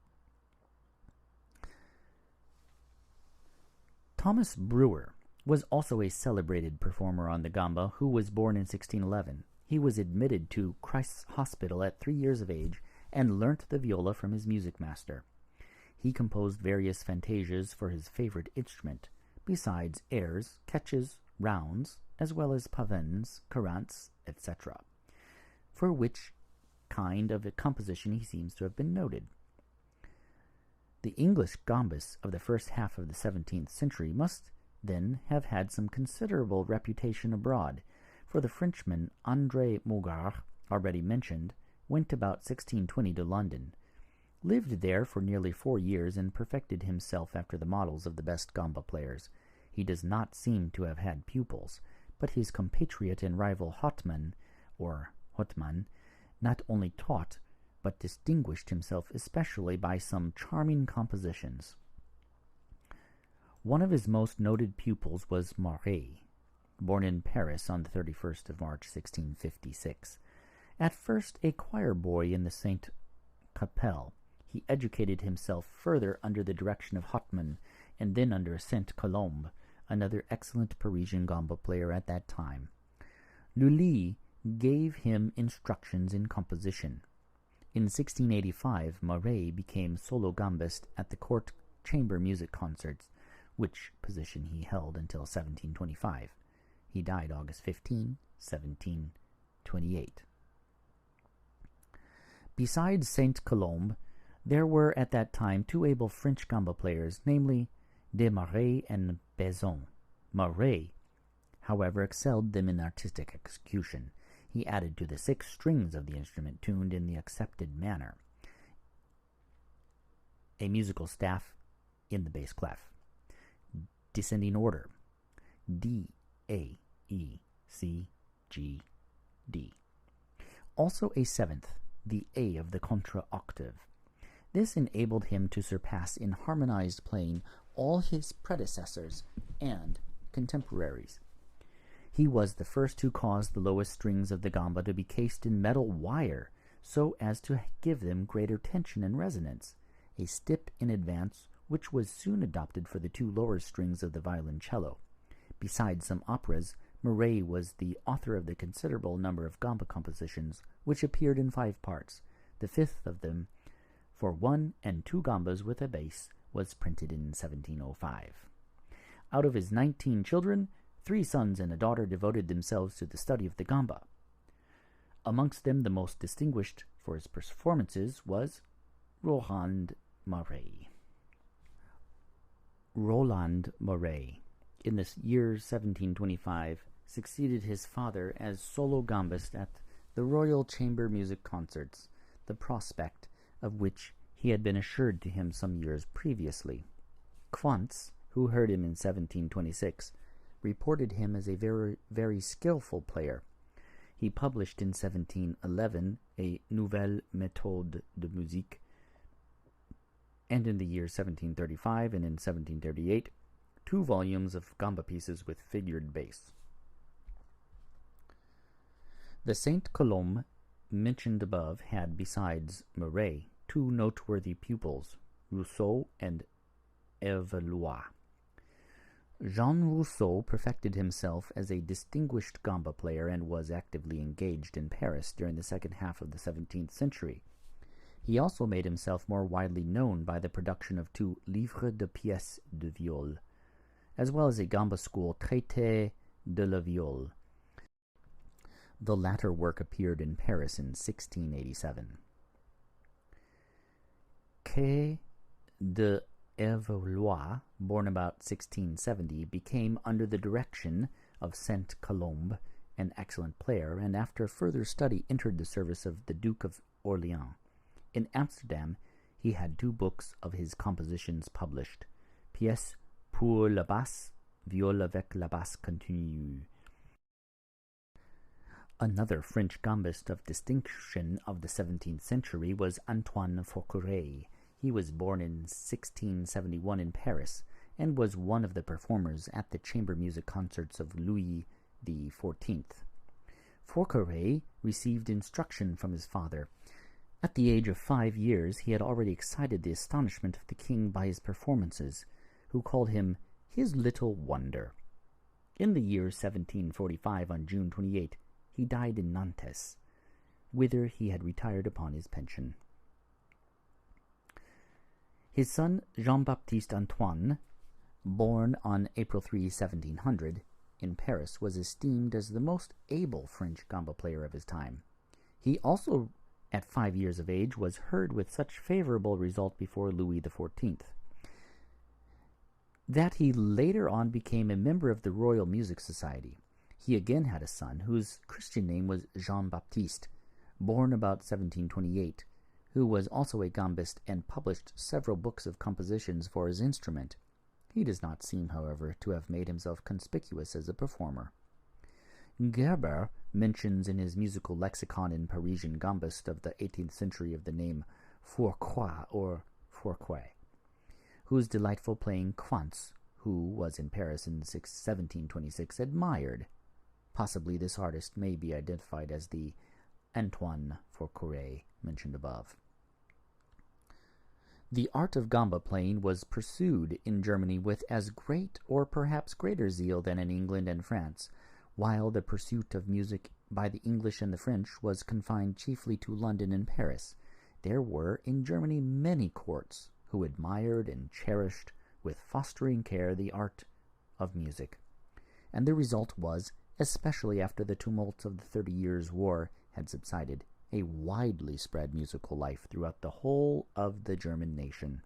Speaker 1: Thomas Brewer was also a celebrated performer on the gamba who was born in 1611. He was admitted to Christ's Hospital at 3 years of age and learnt the viola from his music master. He composed various fantasias for his favorite instrument, besides airs, catches, rounds, as well as pavans, courants, etc., for which kind of a composition he seems to have been noted. The English gambas of the first half of the 17th century must then have had some considerable reputation abroad, for the Frenchman André Mougard, already mentioned, went about 1620 to London, lived there for nearly 4 years, and perfected himself after the models of the best gamba players. He does not seem to have had pupils, but his compatriot and rival Hotman, not only taught, but distinguished himself especially by some charming compositions. One of his most noted pupils was Mauret, born in Paris on the 31st of March, 1656. At first a choir boy in the Sainte Capelle, he educated himself further under the direction of Hotman, and then under Saint Colombe, another excellent Parisian gamba player at that time. Lully gave him instructions in composition. In 1685, Mauret became solo gambist at the court chamber music concerts, which position he held until 1725. He died August 15, 1728. Besides Saint Colombe, there were at that time 2 able French gamba players, namely Desmarais and Bezon. Mauret, however, excelled them in artistic execution. He added to the 6 strings of the instrument tuned in the accepted manner a musical staff in the bass clef. Descending order: D, A, E, C, G, D. Also a 7th, the A of the contra octave. This enabled him to surpass in harmonized playing all his predecessors and contemporaries. He was the first who caused the lowest strings of the gamba to be cased in metal wire so as to give them greater tension and resonance, a step in advance which was soon adopted for the 2 lower strings of the violoncello. Besides some operas, Mauret was the author of the considerable number of gamba compositions, which appeared in 5 parts. The 5th of them, for 1 and 2 gambas with a bass, was printed in 1705. Out of his 19 children, 3 sons and a daughter devoted themselves to the study of the gamba. Amongst them, the most distinguished for his performances was Roland Mauret. Roland Mauret, in the year 1725, succeeded his father as solo gambist at the Royal Chamber Music Concerts, the prospect of which he had been assured to him some years previously. Quantz, who heard him in 1726, reported him as a very, very skillful player. He published in 1711 a Nouvelle Méthode de Musique, and in the year 1735 and in 1738, 2 volumes of gamba pieces with figured bass. The Saint Colombe mentioned above had, besides Mauret, 2 noteworthy pupils, Rousseau and Evelois. Jean Rousseau perfected himself as a distinguished gamba player and was actively engaged in Paris during the second half of the 17th century. He also made himself more widely known by the production of 2 livres de pièces de viol, as well as a gamba school, Traité de la viole. The latter work appeared in Paris in 1687. Quai de Evelois, born about 1670, became, under the direction of Saint Colombe, an excellent player, and after further study entered the service of the Duke of Orleans. In Amsterdam, he had 2 books of his compositions published, Pièces pour la basse, viol avec la basse continue. Another French gambist of distinction of the 17th century was Antoine Forqueray. He was born in 1671 in Paris and was one of the performers at the chamber music concerts of Louis XIV. Forqueray received instruction from his father. At the age of 5 years, he had already excited the astonishment of the king by his performances, who called him his little wonder. In the year 1745, on June 28, he died in Nantes, whither he had retired upon his pension. His son Jean-Baptiste Antoine, born on April 3, 1700, in Paris, was esteemed as the most able French gamba player of his time. He also, at 5 years of age, was heard with such favorable result before Louis XIV, that he later on became a member of the Royal Music Society. He again had a son, whose Christian name was Jean-Baptiste, born about 1728, who was also a gambist and published several books of compositions for his instrument. He does not seem, however, to have made himself conspicuous as a performer. Gerber mentions in his musical lexicon in Parisian gambist of the 18th century of the name Fourcroy or Fourquet, whose delightful playing Quantz, who was in Paris in 1726, admired. Possibly this artist may be identified as the Antoine Forqueray mentioned above. The art of gamba playing was pursued in Germany with as great or perhaps greater zeal than in England and France, while the pursuit of music by the English and the French was confined chiefly to London and Paris. There were in Germany many courts who admired and cherished with fostering care the art of music, and the result was, especially after the tumults of the 30 Years' War had subsided, a widely spread musical life throughout the whole of the German nation.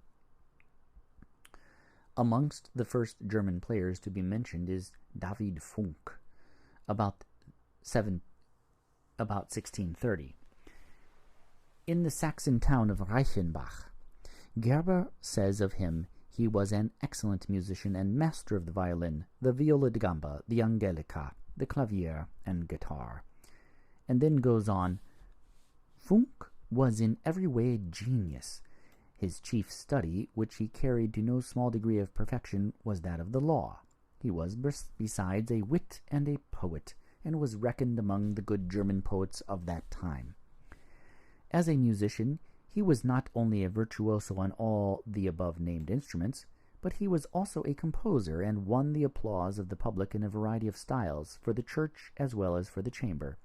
Speaker 1: Amongst the first German players to be mentioned is David Funk, about 1630. In the Saxon town of Reichenbach, Gerber says of him, he was an excellent musician and master of the violin, the viola da gamba, the angelica, the clavier, and guitar. And then goes on, Funk was in every way a genius. His chief study, which he carried to no small degree of perfection, was that of the law. He was besides a wit and a poet, and was reckoned among the good German poets of that time. As a musician, he was not only a virtuoso on all the above-named instruments, but he was also a composer and won the applause of the public in a variety of styles, for the church as well as for the chamber.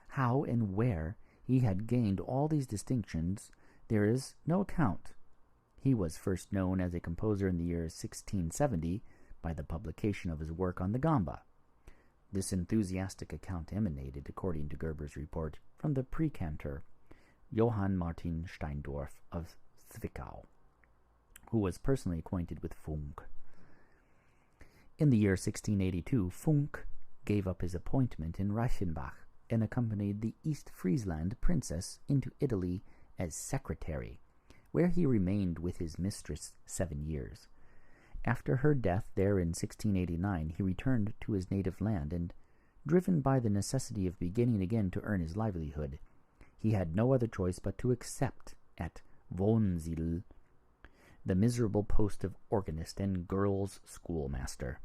Speaker 1: How and where he had gained all these distinctions there is no account. He was first known as a composer in the year 1670 by the publication of his work on the gamba. This enthusiastic account emanated, according to Gerber's report, from the precantor Johann Martin Steindorf of Zwickau, who was personally acquainted with Funk. In the year 1682, Funk gave up his appointment in Reichenbach and accompanied the East Friesland princess into Italy as secretary, where he remained with his mistress 7 years. After her death there in 1689, he returned to his native land, and, driven by the necessity of beginning again to earn his livelihood, he had no other choice but to accept at Wonsiedel the miserable post of organist and girls' schoolmaster.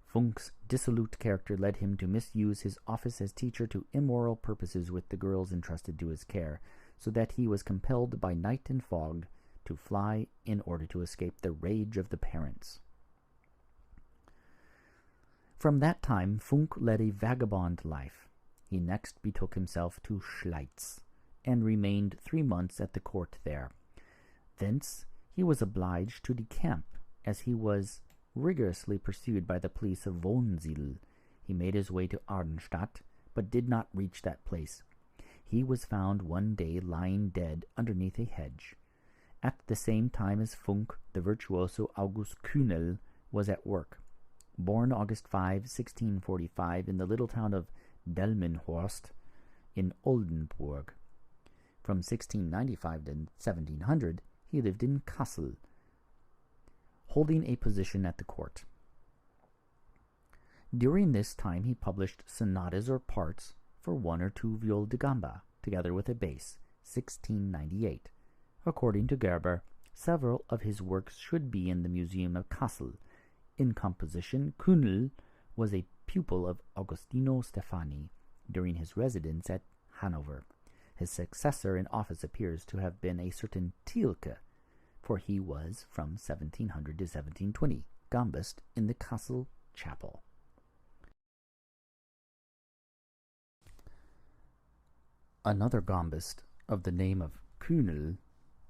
Speaker 1: Funk's dissolute character led him to misuse his office as teacher to immoral purposes with the girls entrusted to his care, so that he was compelled by night and fog to fly in order to escape the rage of the parents. From that time Funk led a vagabond life. He next betook himself to Schleiz, and remained 3 months at the court there. Thence he was obliged to decamp, as he was rigorously pursued by the police of Wonsiedel. He made his way to Arnstadt, but did not reach that place. He was found one day lying dead underneath a hedge. At the same time as Funk, the virtuoso August Kühnel was at work. Born August 5, 1645, in the little town of Delmenhorst in Oldenburg. From 1695 to 1700, he lived in Kassel, holding a position at the court. During this time he published sonatas or parts for 1 or 2 viola da gamba, together with a bass, 1698. According to Gerber, several of his works should be in the Museum of Kassel. In composition, Kühnel was a pupil of Agostino Steffani during his residence at Hanover. His successor in office appears to have been a certain Thielke, for he was, from 1700 to 1720, gambist in the Kassel chapel. Another gambist of the name of Kühnel,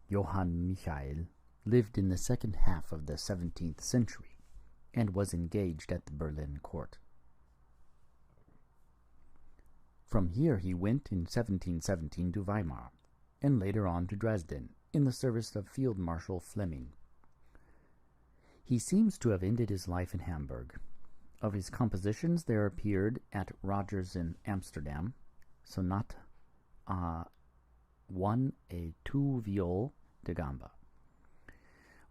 Speaker 1: Johann Michael, lived in the second half of the 17th century and was engaged at the Berlin court. From here he went in 1717 to Weimar, and later on to Dresden, in the service of Field Marshal Fleming. He seems to have ended his life in Hamburg. Of his compositions there appeared at Rogers in Amsterdam, Sonata 1 et 2 viol da gamba.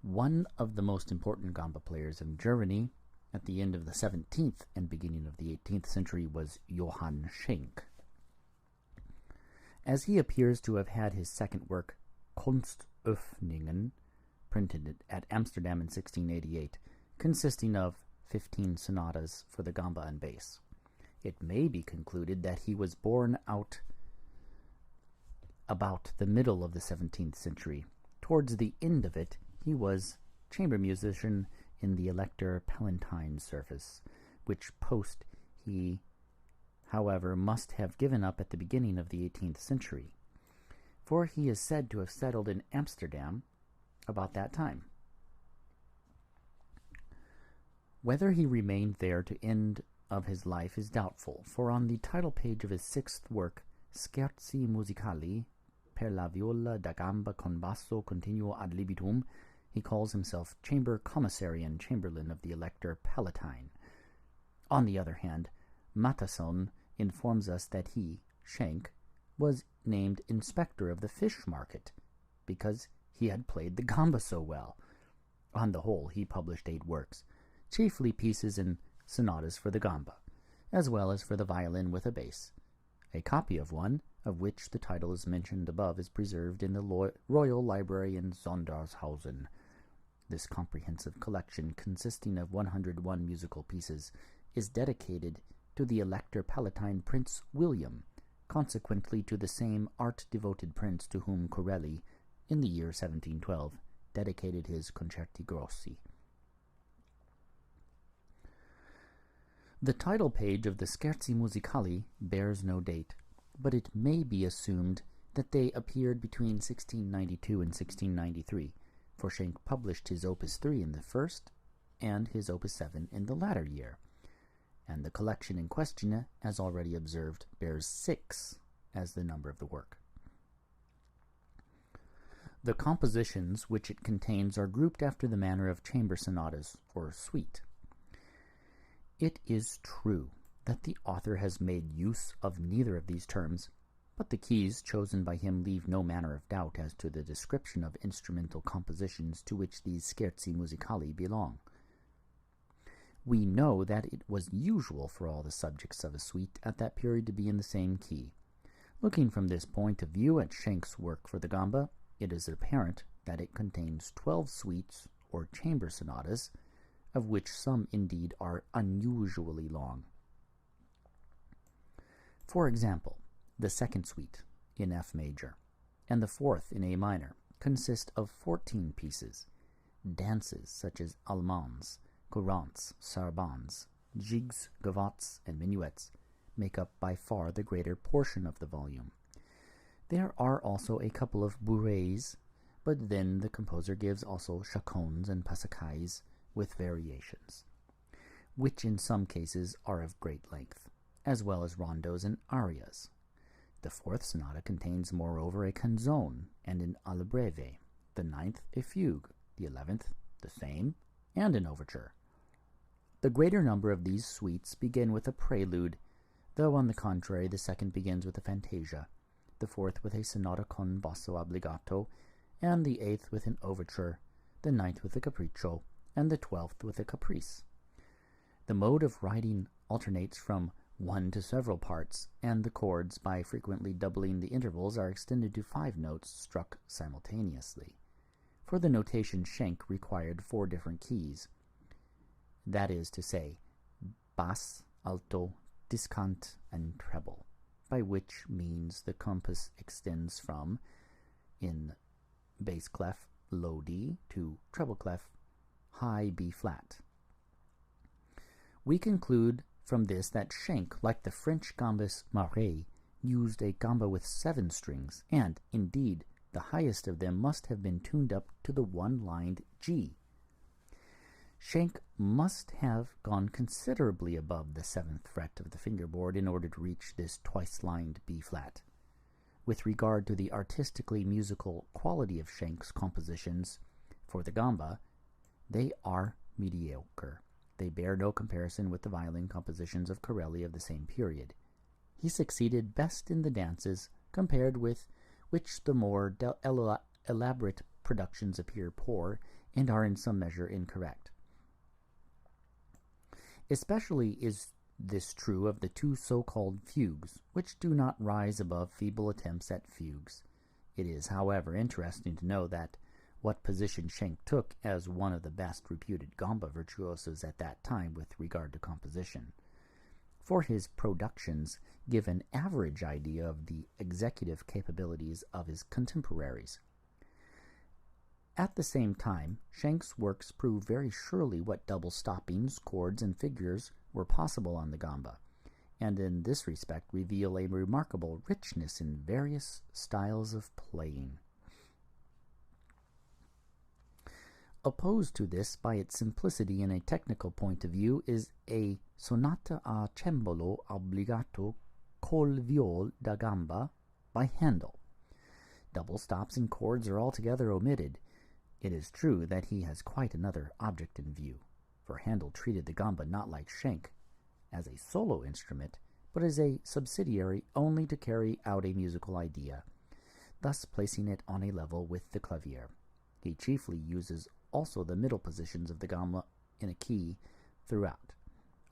Speaker 1: One of the most important gamba players in Germany at the end of the 17th and beginning of the 18th century was Johann Schenk. As he appears to have had his second work, Kunstöffnungen, printed at Amsterdam in 1688, consisting of 15 sonatas for the gamba and bass, it may be concluded that he was born out about the middle of the 17th century. Towards the end of it, he was chamber musician in the Elector Palatine service, which post he, however, must have given up at the beginning of the 18th century, for he is said to have settled in Amsterdam about that time. Whether he remained there to end of his life is doubtful, for on the title page of his 6th work, Scherzi musicali per la viola da gamba con basso continuo ad libitum, He calls himself Chamber Commissary and Chamberlain of the Elector Palatine. On the other hand, Matthesson informs us that he, Schenk, was named Inspector of the Fish Market because he had played the gamba so well. On the whole, he published 8 works, chiefly pieces and sonatas for the gamba, as well as for the violin with a bass. A copy of one, of which the title is mentioned above, is preserved in the Royal Library in Sondershausen. This comprehensive collection, consisting of 101 musical pieces, is dedicated to the Elector Palatine Prince William, consequently to the same art-devoted prince to whom Corelli, in the year 1712, dedicated his Concerti Grossi. The title page of the Scherzi Musicali bears no date, but it may be assumed that they appeared between 1692 and 1693, for Schenk published his Opus 3 in the first and his Opus 7 in the latter year, and the collection in question, as already observed, bears 6 as the number of the work. The compositions which it contains are grouped after the manner of chamber sonatas, or suite. It is true that the author has made use of neither of these terms, but the keys chosen by him leave no manner of doubt as to the description of instrumental compositions to which these Scherzi Musicali belong. We know that it was usual for all the subjects of a suite at that period to be in the same key. Looking from this point of view at Schenk's work for the gamba, it is apparent that it contains 12 suites or chamber sonatas, of which some indeed are unusually long. For example, the second suite in F major and the fourth in A minor consist of 14 pieces. Dances such as allemands, courants, sarabans, jigs, gavottes, and minuets make up by far the greater portion of the volume. There are also a couple of bourrées, but then the composer gives also chaconnes and passacailles with variations, which in some cases are of great length, as well as rondos and arias. The fourth sonata contains moreover a canzone and an alla breve, the ninth a fugue, the 11th the same, and an overture. The greater number of these suites begin with a prelude, though on the contrary the second begins with a fantasia, the fourth with a sonata con basso obbligato, and the 8th with an overture, the 9th with a capriccio, and the 12th with a caprice. The mode of writing alternates from one to several parts, and the chords, by frequently doubling the intervals, are extended to 5 notes struck simultaneously. For the notation, Schenk required 4 different keys, that is to say, bass, alto, discant, and treble, by which means the compass extends from, in bass clef, low D, to treble clef, high B flat. We conclude from this that Schenk, like the French gambist Marais, used a gamba with 7 strings, and, indeed, the highest of them must have been tuned up to the one-lined G. Schenk must have gone considerably above the 7th fret of the fingerboard in order to reach this twice-lined B-flat. With regard to the artistically musical quality of Schenk's compositions for the gamba, they are mediocre. They bear no comparison with the violin compositions of Corelli of the same period. He succeeded best in the dances, compared with which the more elaborate productions appear poor and are in some measure incorrect. Especially is this true of the 2 so-called fugues, which do not rise above feeble attempts at fugues. It is, however, interesting to know that what position Schenk took as one of the best reputed gamba virtuosos at that time with regard to composition. For his productions give an average idea of the executive capabilities of his contemporaries. At the same time, Schenk's works prove very surely what double stoppings, chords, and figures were possible on the gamba, and in this respect reveal a remarkable richness in various styles of playing. Opposed to this by its simplicity in a technical point of view is a sonata a cembalo obbligato col viol da gamba by Handel. Double stops and chords are altogether omitted. It is true that he has quite another object in view, for Handel treated the gamba not like Schenk, as a solo instrument, but as a subsidiary only to carry out a musical idea, thus placing it on a level with the clavier. He chiefly uses also the middle positions of the gamba in a key throughout.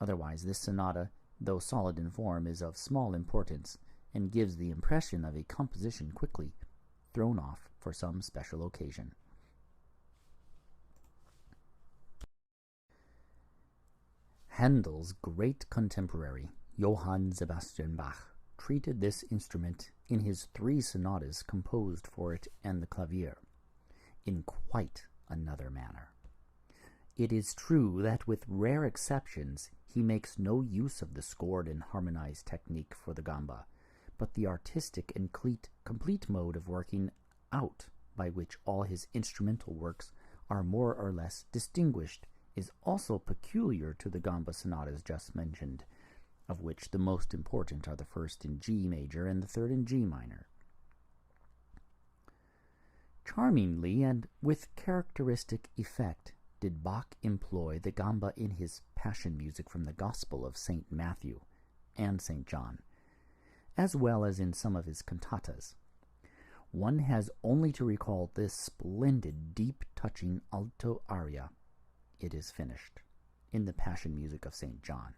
Speaker 1: Otherwise, this sonata, though solid in form, is of small importance and gives the impression of a composition quickly thrown off for some special occasion. Handel's great contemporary, Johann Sebastian Bach, treated this instrument in his 3 sonatas composed for it and the clavier in quite another manner. It is true that with rare exceptions he makes no use of the scored and harmonized technique for the gamba, but the artistic and complete mode of working out by which all his instrumental works are more or less distinguished is also peculiar to the gamba sonatas just mentioned, of which the most important are the first in G major and the third in G minor. Charmingly and with characteristic effect did Bach employ the gamba in his passion music from the Gospel of St. Matthew and St. John, as well as in some of his cantatas. One has only to recall this splendid, deep-touching alto aria, "It is finished," in the passion music of St. John.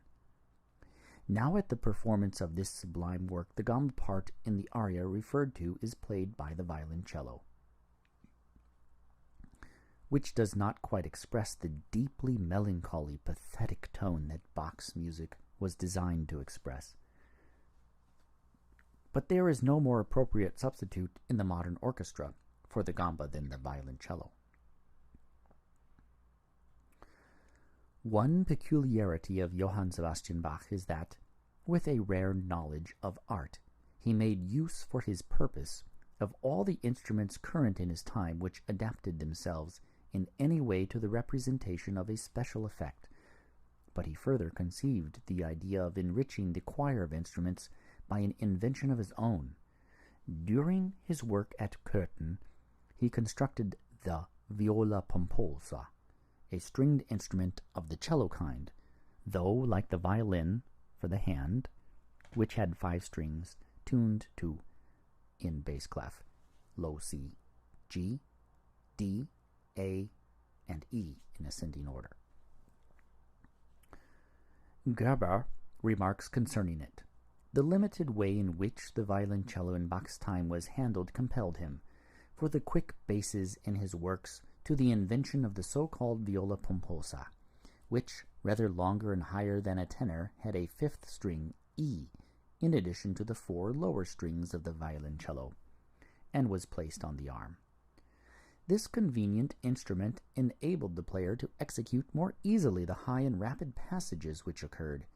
Speaker 1: Now at the performance of this sublime work, the gamba part in the aria referred to is played by the violoncello, which does not quite express the deeply melancholy, pathetic tone that Bach's music was designed to express. But there is no more appropriate substitute in the modern orchestra for the gamba than the violoncello. One peculiarity of Johann Sebastian Bach is that, with a rare knowledge of art, he made use for his purpose of all the instruments current in his time which adapted themselves in any way to the representation of a special effect, but he further conceived the idea of enriching the choir of instruments by an invention of his own. During his work at Köthen, he constructed the viola pomposa, a stringed instrument of the cello kind, though, like the violin for the hand, which had 5 strings tuned to, in bass clef, low C, G, D, A, and E in ascending order. Gerber remarks concerning it, "The limited way in which the violoncello in Bach's time was handled compelled him, for the quick basses in his works, to the invention of the so-called viola pomposa, which, rather longer and higher than a tenor, had a 5th string, E, in addition to the 4 lower strings of the violoncello, and was placed on the arm. This convenient instrument enabled the player to execute more easily the high and rapid passages which occurred.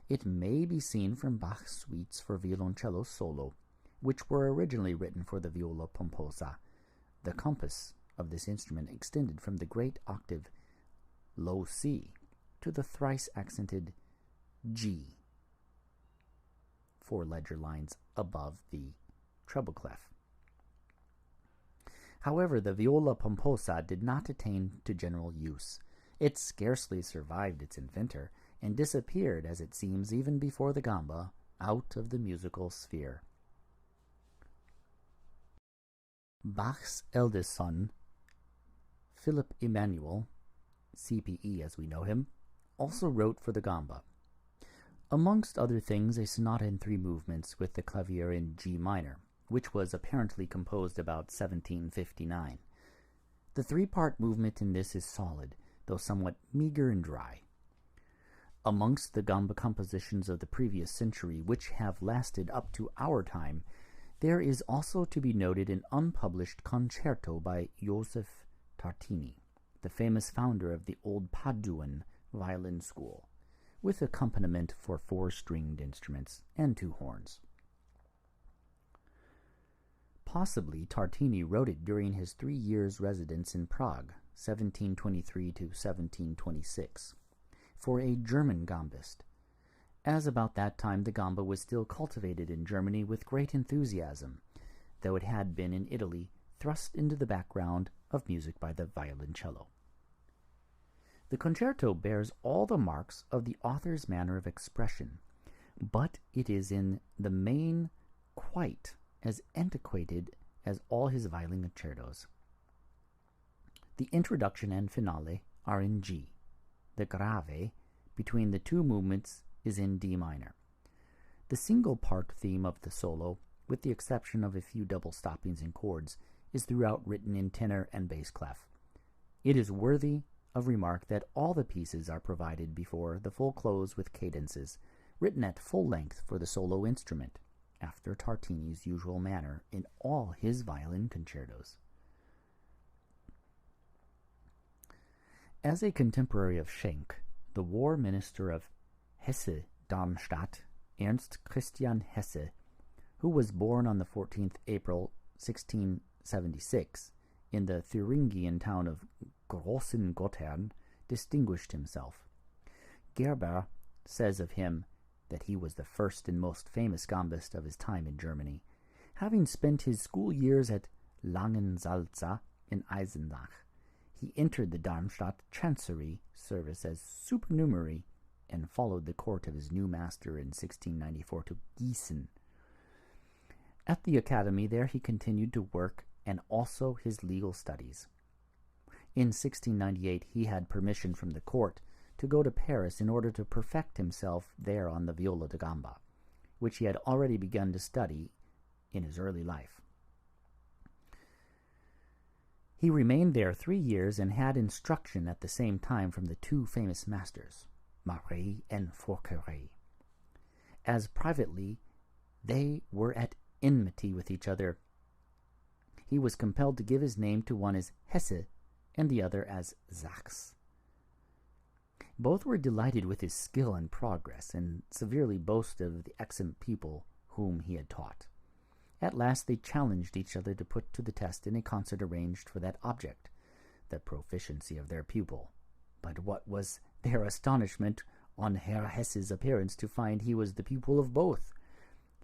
Speaker 1: It may be seen from Bach's suites for violoncello solo, which were originally written for the viola pomposa. The compass of this instrument extended from the great octave low C to the thrice accented G, 4 ledger lines above the treble clef. However, the viola pomposa did not attain to general use. It scarcely survived its inventor, and disappeared, as it seems, even before the gamba, out of the musical sphere. Bach's eldest son, Philipp Emanuel, CPE as we know him, also wrote for the gamba. Amongst other things, a sonata in 3 movements with the clavier in G minor, which was apparently composed about 1759. The 3-part movement in this is solid, though somewhat meager and dry. Amongst the gamba compositions of the previous century, which have lasted up to our time, there is also to be noted an unpublished concerto by Joseph Tartini, the famous founder of the old Paduan violin school, with accompaniment for 4 stringed instruments and 2 horns. Possibly Tartini wrote it during his 3 years' residence in Prague, 1723 to 1726, for a German gambist, as about that time the gamba was still cultivated in Germany with great enthusiasm, though it had been in Italy thrust into the background of music by the violoncello. The concerto bears all the marks of the author's manner of expression, but it is in the main quite as antiquated as all his violin concertos. The introduction and finale are in G. The grave between the two movements is in D minor. The single part theme of the solo, with the exception of a few double stoppings and chords, is throughout written in tenor and bass clef. It is worthy of remark that all the pieces are provided before the full close with cadences, written at full length for the solo instrument, after Tartini's usual manner in all his violin concertos. As a contemporary of Schenk, the war minister of Hesse-Darmstadt, Ernst Christian Hesse, who was born on the 14th April 1676 in the Thuringian town of Großengottern, distinguished himself. Gerber says of him that he was the first and most famous gambist of his time in Germany, having spent his school years at Langensalza in Eisenach. He entered the Darmstadt Chancery service as supernumerary and followed the court of his new master in 1694 to Gießen. At the academy there he continued to work and also his legal studies. In 1698 he had permission from the court to go to Paris in order to perfect himself there on the Viola da gamba, which he had already begun to study in his early life. He remained there 3 years and had instruction at the same time from the two famous masters, Marais and Forqueray. As privately, they were at enmity with each other. He was compelled to give his name to one as Hesse and the other as Sachs. Both were delighted with his skill and progress, and severely boasted of the excellent people whom he had taught. At last they challenged each other to put to the test in a concert arranged for that object, the proficiency of their pupil. But what was their astonishment on Herr Hesse's appearance to find he was the pupil of both.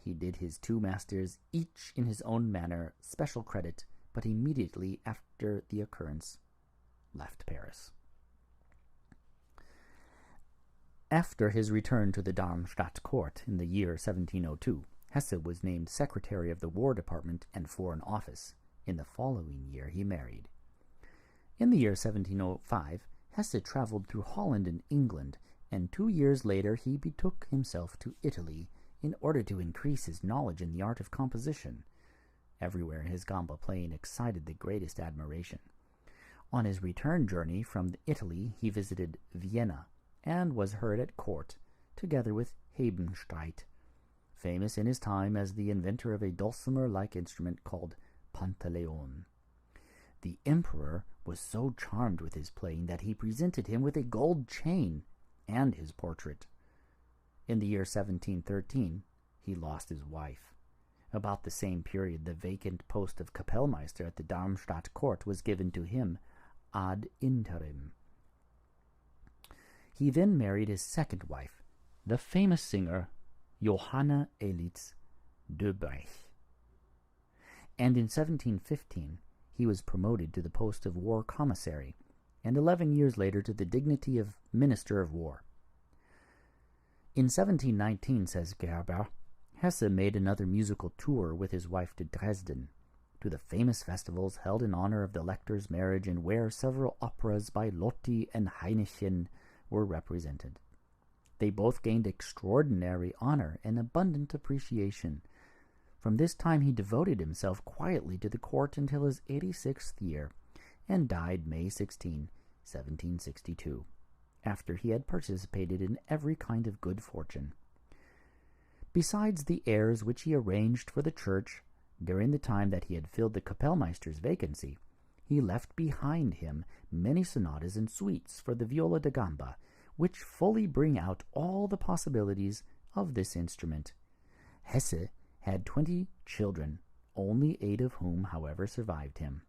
Speaker 1: He did his two masters, each in his own manner, special credit, but immediately after the occurrence left Paris. After his return to the Darmstadt court in the year 1702, Hesse was named Secretary of the War Department and Foreign Office. In the following year he married. In the year 1705, Hesse traveled through Holland and England, and 2 years later he betook himself to Italy in order to increase his knowledge in the art of composition. Everywhere his gamba playing excited the greatest admiration. On his return journey from Italy he visited Vienna, and was heard at court, together with Hebenstreit, famous in his time as the inventor of a dulcimer-like instrument called pantaleon. The emperor was so charmed with his playing that he presented him with a gold chain and his portrait. In the year 1713, he lost his wife. About the same period, the vacant post of Kapellmeister at the Darmstadt court was given to him ad interim. He then married his second wife, the famous singer Johanna Elitz de Brecht. And in 1715 he was promoted to the post of war commissary, and 11 years later to the dignity of Minister of War. In 1719, says Gerber, Hesse made another musical tour with his wife to Dresden, to the famous festivals held in honor of the Lector's marriage, and where several operas by Lotti and Heinechen were represented. They both gained extraordinary honor and abundant appreciation. From this time he devoted himself quietly to the court until his 86th year, and died May 16, 1762, after he had participated in every kind of good fortune. Besides the airs which he arranged for the church during the time that he had filled the Kapellmeister's vacancy, he left behind him many sonatas and suites for the Viola da gamba, which fully bring out all the possibilities of this instrument. Hesse had 20 children, only 8 of whom, however, survived him.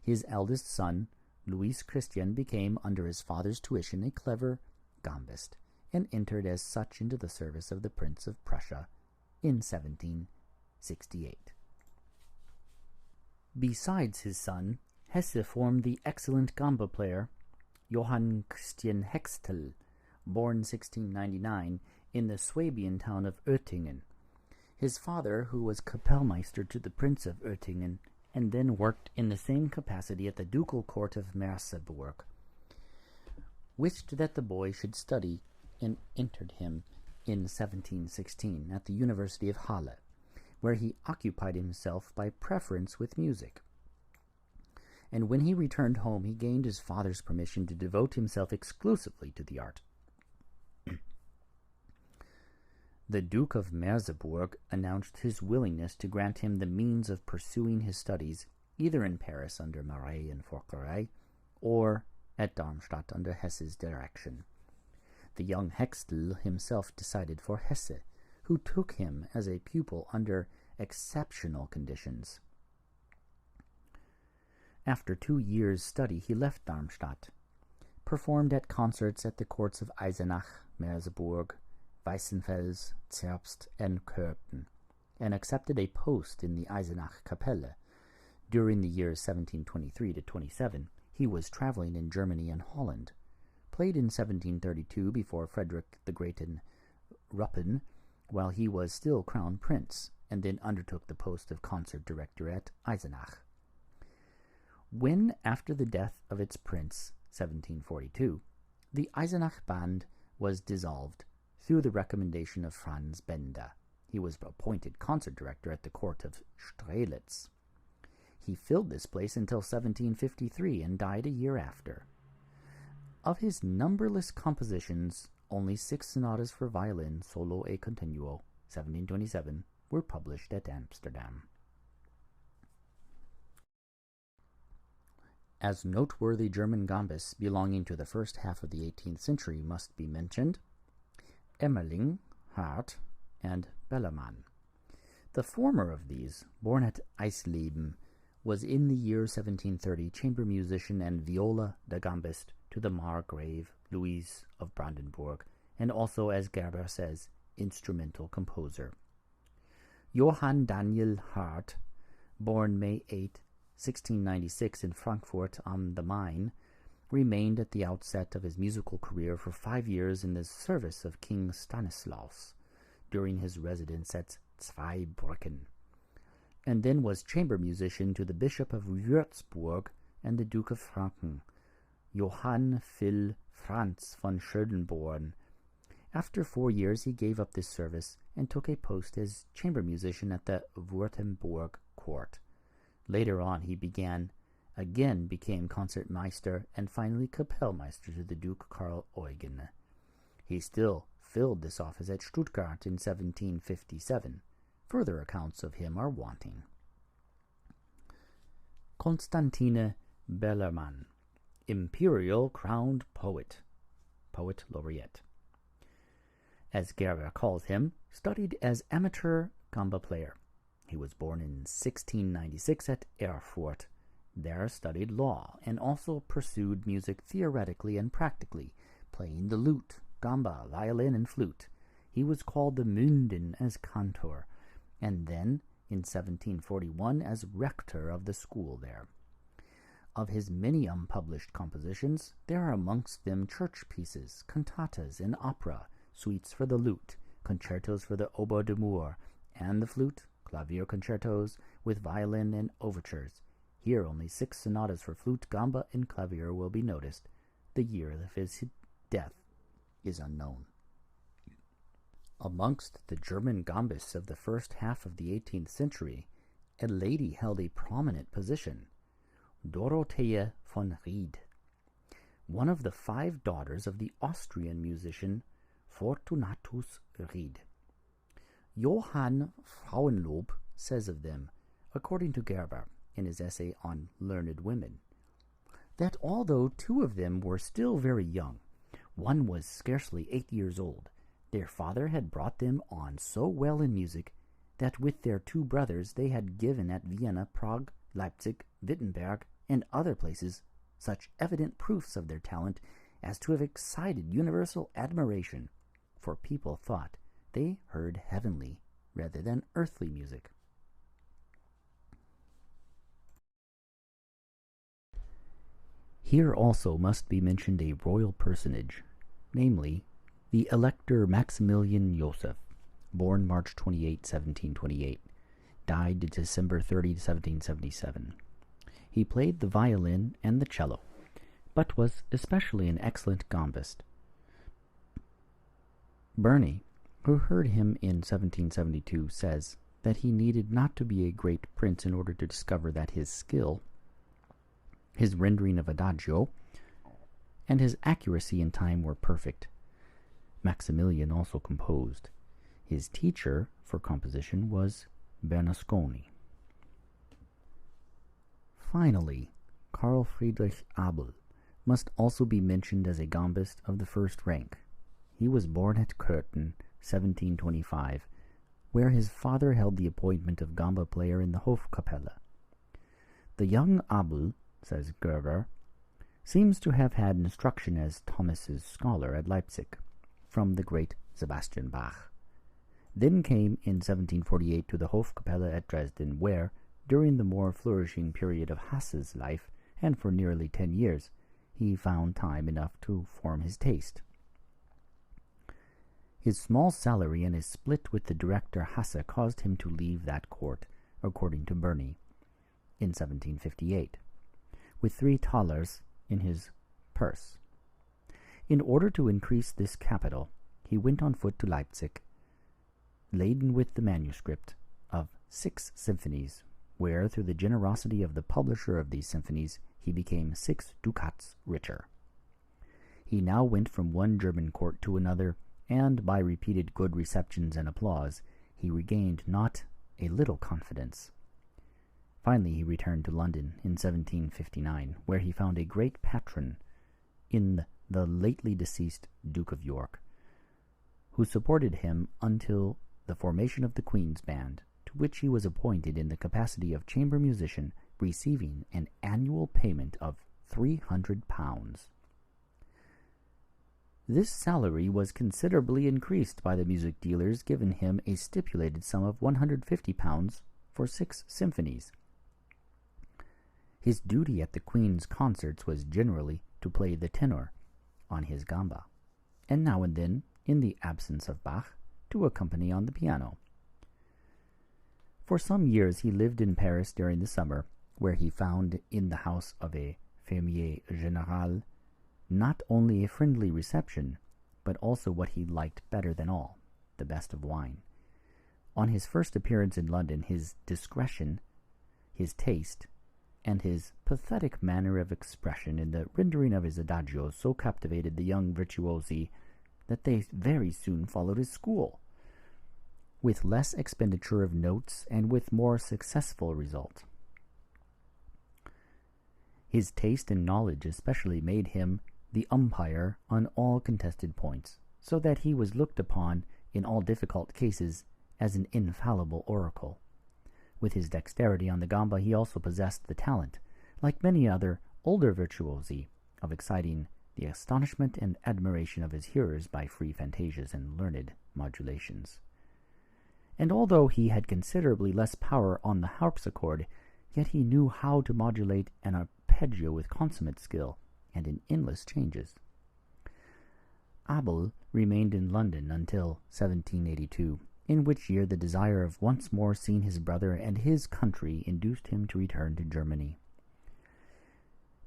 Speaker 1: His eldest son, Louis Christian, became, under his father's tuition, a clever gambist, and entered as such into the service of the Prince of Prussia in 1768. Besides his son, Hesse formed the excellent gamba player Johann Christian Hextel, born 1699 in the Swabian town of Oettingen. His father, who was Kapellmeister to the Prince of Oettingen, and then worked in the same capacity at the ducal court of Merseburg, wished that the boy should study and entered him in 1716 at the University of Halle, where he occupied himself by preference with music. And when he returned home, he gained his father's permission to devote himself exclusively to the art. The Duke of Merseburg announced his willingness to grant him the means of pursuing his studies either in Paris under Marais and Forqueray or at Darmstadt under Hesse's direction. The young Hextel himself decided for Hesse, who took him as a pupil under exceptional conditions. After 2 years' study, he left Darmstadt, performed at concerts at the courts of Eisenach, Merseburg, Weissenfels, Zerbst, and Köthen, and accepted a post in the Eisenach Kapelle. During the years 1723 to 27, he was traveling in Germany and Holland, played in 1732 before Frederick the Great in Ruppen, while he was still crown prince, and then undertook the post of concert director at Eisenach. When, after the death of its prince, 1742, the Eisenach band was dissolved through the recommendation of Franz Benda, he was appointed concert director at the court of Strelitz. He filled this place until 1753 and died a year after. Of his numberless compositions, only 6 sonatas for violin, solo e continuo, 1727, were published at Amsterdam. As noteworthy German gambists belonging to the first half of the 18th century must be mentioned Emmerling, Hart, and Bellermann. The former of these, born at Eisleben, was in the year 1730 chamber musician and viola da gambist to the Margrave Louis of Brandenburg, and also, as Gerber says, instrumental composer. Johann Daniel Hart, born May 8, 1696 in Frankfurt on the Main, remained at the outset of his musical career for 5 years in the service of King Stanislaus during his residence at Zweibrücken, and then was chamber musician to the Bishop of Würzburg and the Duke of Franken, Johann Phil Franz von Schödenborn. After 4 years he gave up this service and took a post as chamber musician at the Württemberg court. Later on he became Concertmeister and finally Kapellmeister to the Duke Karl Eugen. He still filled this office at Stuttgart in 1757. Further accounts of him are wanting. Constantine Bellermann, Imperial Crowned Poet, Poet Laureate. As Gerber calls him, studied as amateur gamba player. He was born in 1696 at Erfurt. There studied law and also pursued music theoretically and practically, playing the lute, gamba, violin, and flute. He was called the Münden as cantor, and then, in 1741, as rector of the school there. Of his many unpublished compositions, there are amongst them church pieces, cantatas, and opera, suites for the lute, concertos for the oboe d'amore, and the flute, clavier concertos with violin and overtures. Here only 6 sonatas for flute, gamba, and clavier will be noticed. The year of his death is unknown. Amongst the German gambists of the first half of the 18th century, a lady held a prominent position, Dorothea von Ried, one of the 5 daughters of the Austrian musician Fortunatus Ried. Johann Frauenlob says of them, according to Gerber in his essay on Learned Women, that although 2 of them were still very young, one was scarcely 8 years old, their father had brought them on so well in music that with their 2 brothers they had given at Vienna, Prague, Leipzig, Wittenberg, and other places such evident proofs of their talent as to have excited universal admiration, for people thought they heard heavenly rather than earthly music. Here also must be mentioned a royal personage, namely the Elector Maximilian Joseph, born March 28, 1728, died December 30, 1777. He played the violin and the cello, but was especially an excellent gambist. Burney, who heard him in 1772, says that he needed not to be a great prince in order to discover that his skill, his rendering of adagio, and his accuracy in time were perfect. Maximilian also composed. His teacher for composition was Bernasconi. Finally, Carl Friedrich Abel must also be mentioned as a gambist of the first rank. He was born at Köthen, 1725, where his father held the appointment of gamba player in the Hofkapelle. The young Abel, says Gerber, seems to have had instruction as Thomas's scholar at Leipzig from the great Sebastian Bach. Then came in 1748 to the Hofkapelle at Dresden, where, during the more flourishing period of Hasse's life, and for nearly 10 years, he found time enough to form his taste. His small salary and his split with the director Hasse caused him to leave that court, according to Burney, in 1758, with 3 thalers in his purse. In order to increase this capital, he went on foot to Leipzig, laden with the manuscript of 6 symphonies, where, through the generosity of the publisher of these symphonies, he became 6 ducats richer. He now went from one German court to another, and by repeated good receptions and applause, he regained not a little confidence. Finally, he returned to London in 1759, where he found a great patron in the lately deceased Duke of York, who supported him until the formation of the Queen's Band, to which he was appointed in the capacity of chamber musician, receiving an annual payment of £300. This salary was considerably increased by the music dealers, giving him a stipulated sum of £150 for 6 symphonies. His duty at the Queen's concerts was generally to play the tenor on his gamba, and now and then, in the absence of Bach, to accompany on the piano. For some years he lived in Paris during the summer, where he found in the house of a fermier général not only a friendly reception, but also what he liked better than all, the best of wine. On his first appearance in London, his discretion, his taste, and his pathetic manner of expression in the rendering of his adagios so captivated the young virtuosi that they very soon followed his school, with less expenditure of notes and with more successful result. His taste and knowledge especially made him the umpire on all contested points, so that he was looked upon in all difficult cases as an infallible oracle. With his dexterity on the gamba, he also possessed the talent, like many other older virtuosi, of exciting the astonishment and admiration of his hearers by free fantasias and learned modulations. And although he had considerably less power on the harpsichord, yet he knew how to modulate an arpeggio with consummate skill and in endless changes. Abel remained in London until 1782, in which year the desire of once more seeing his brother and his country induced him to return to Germany.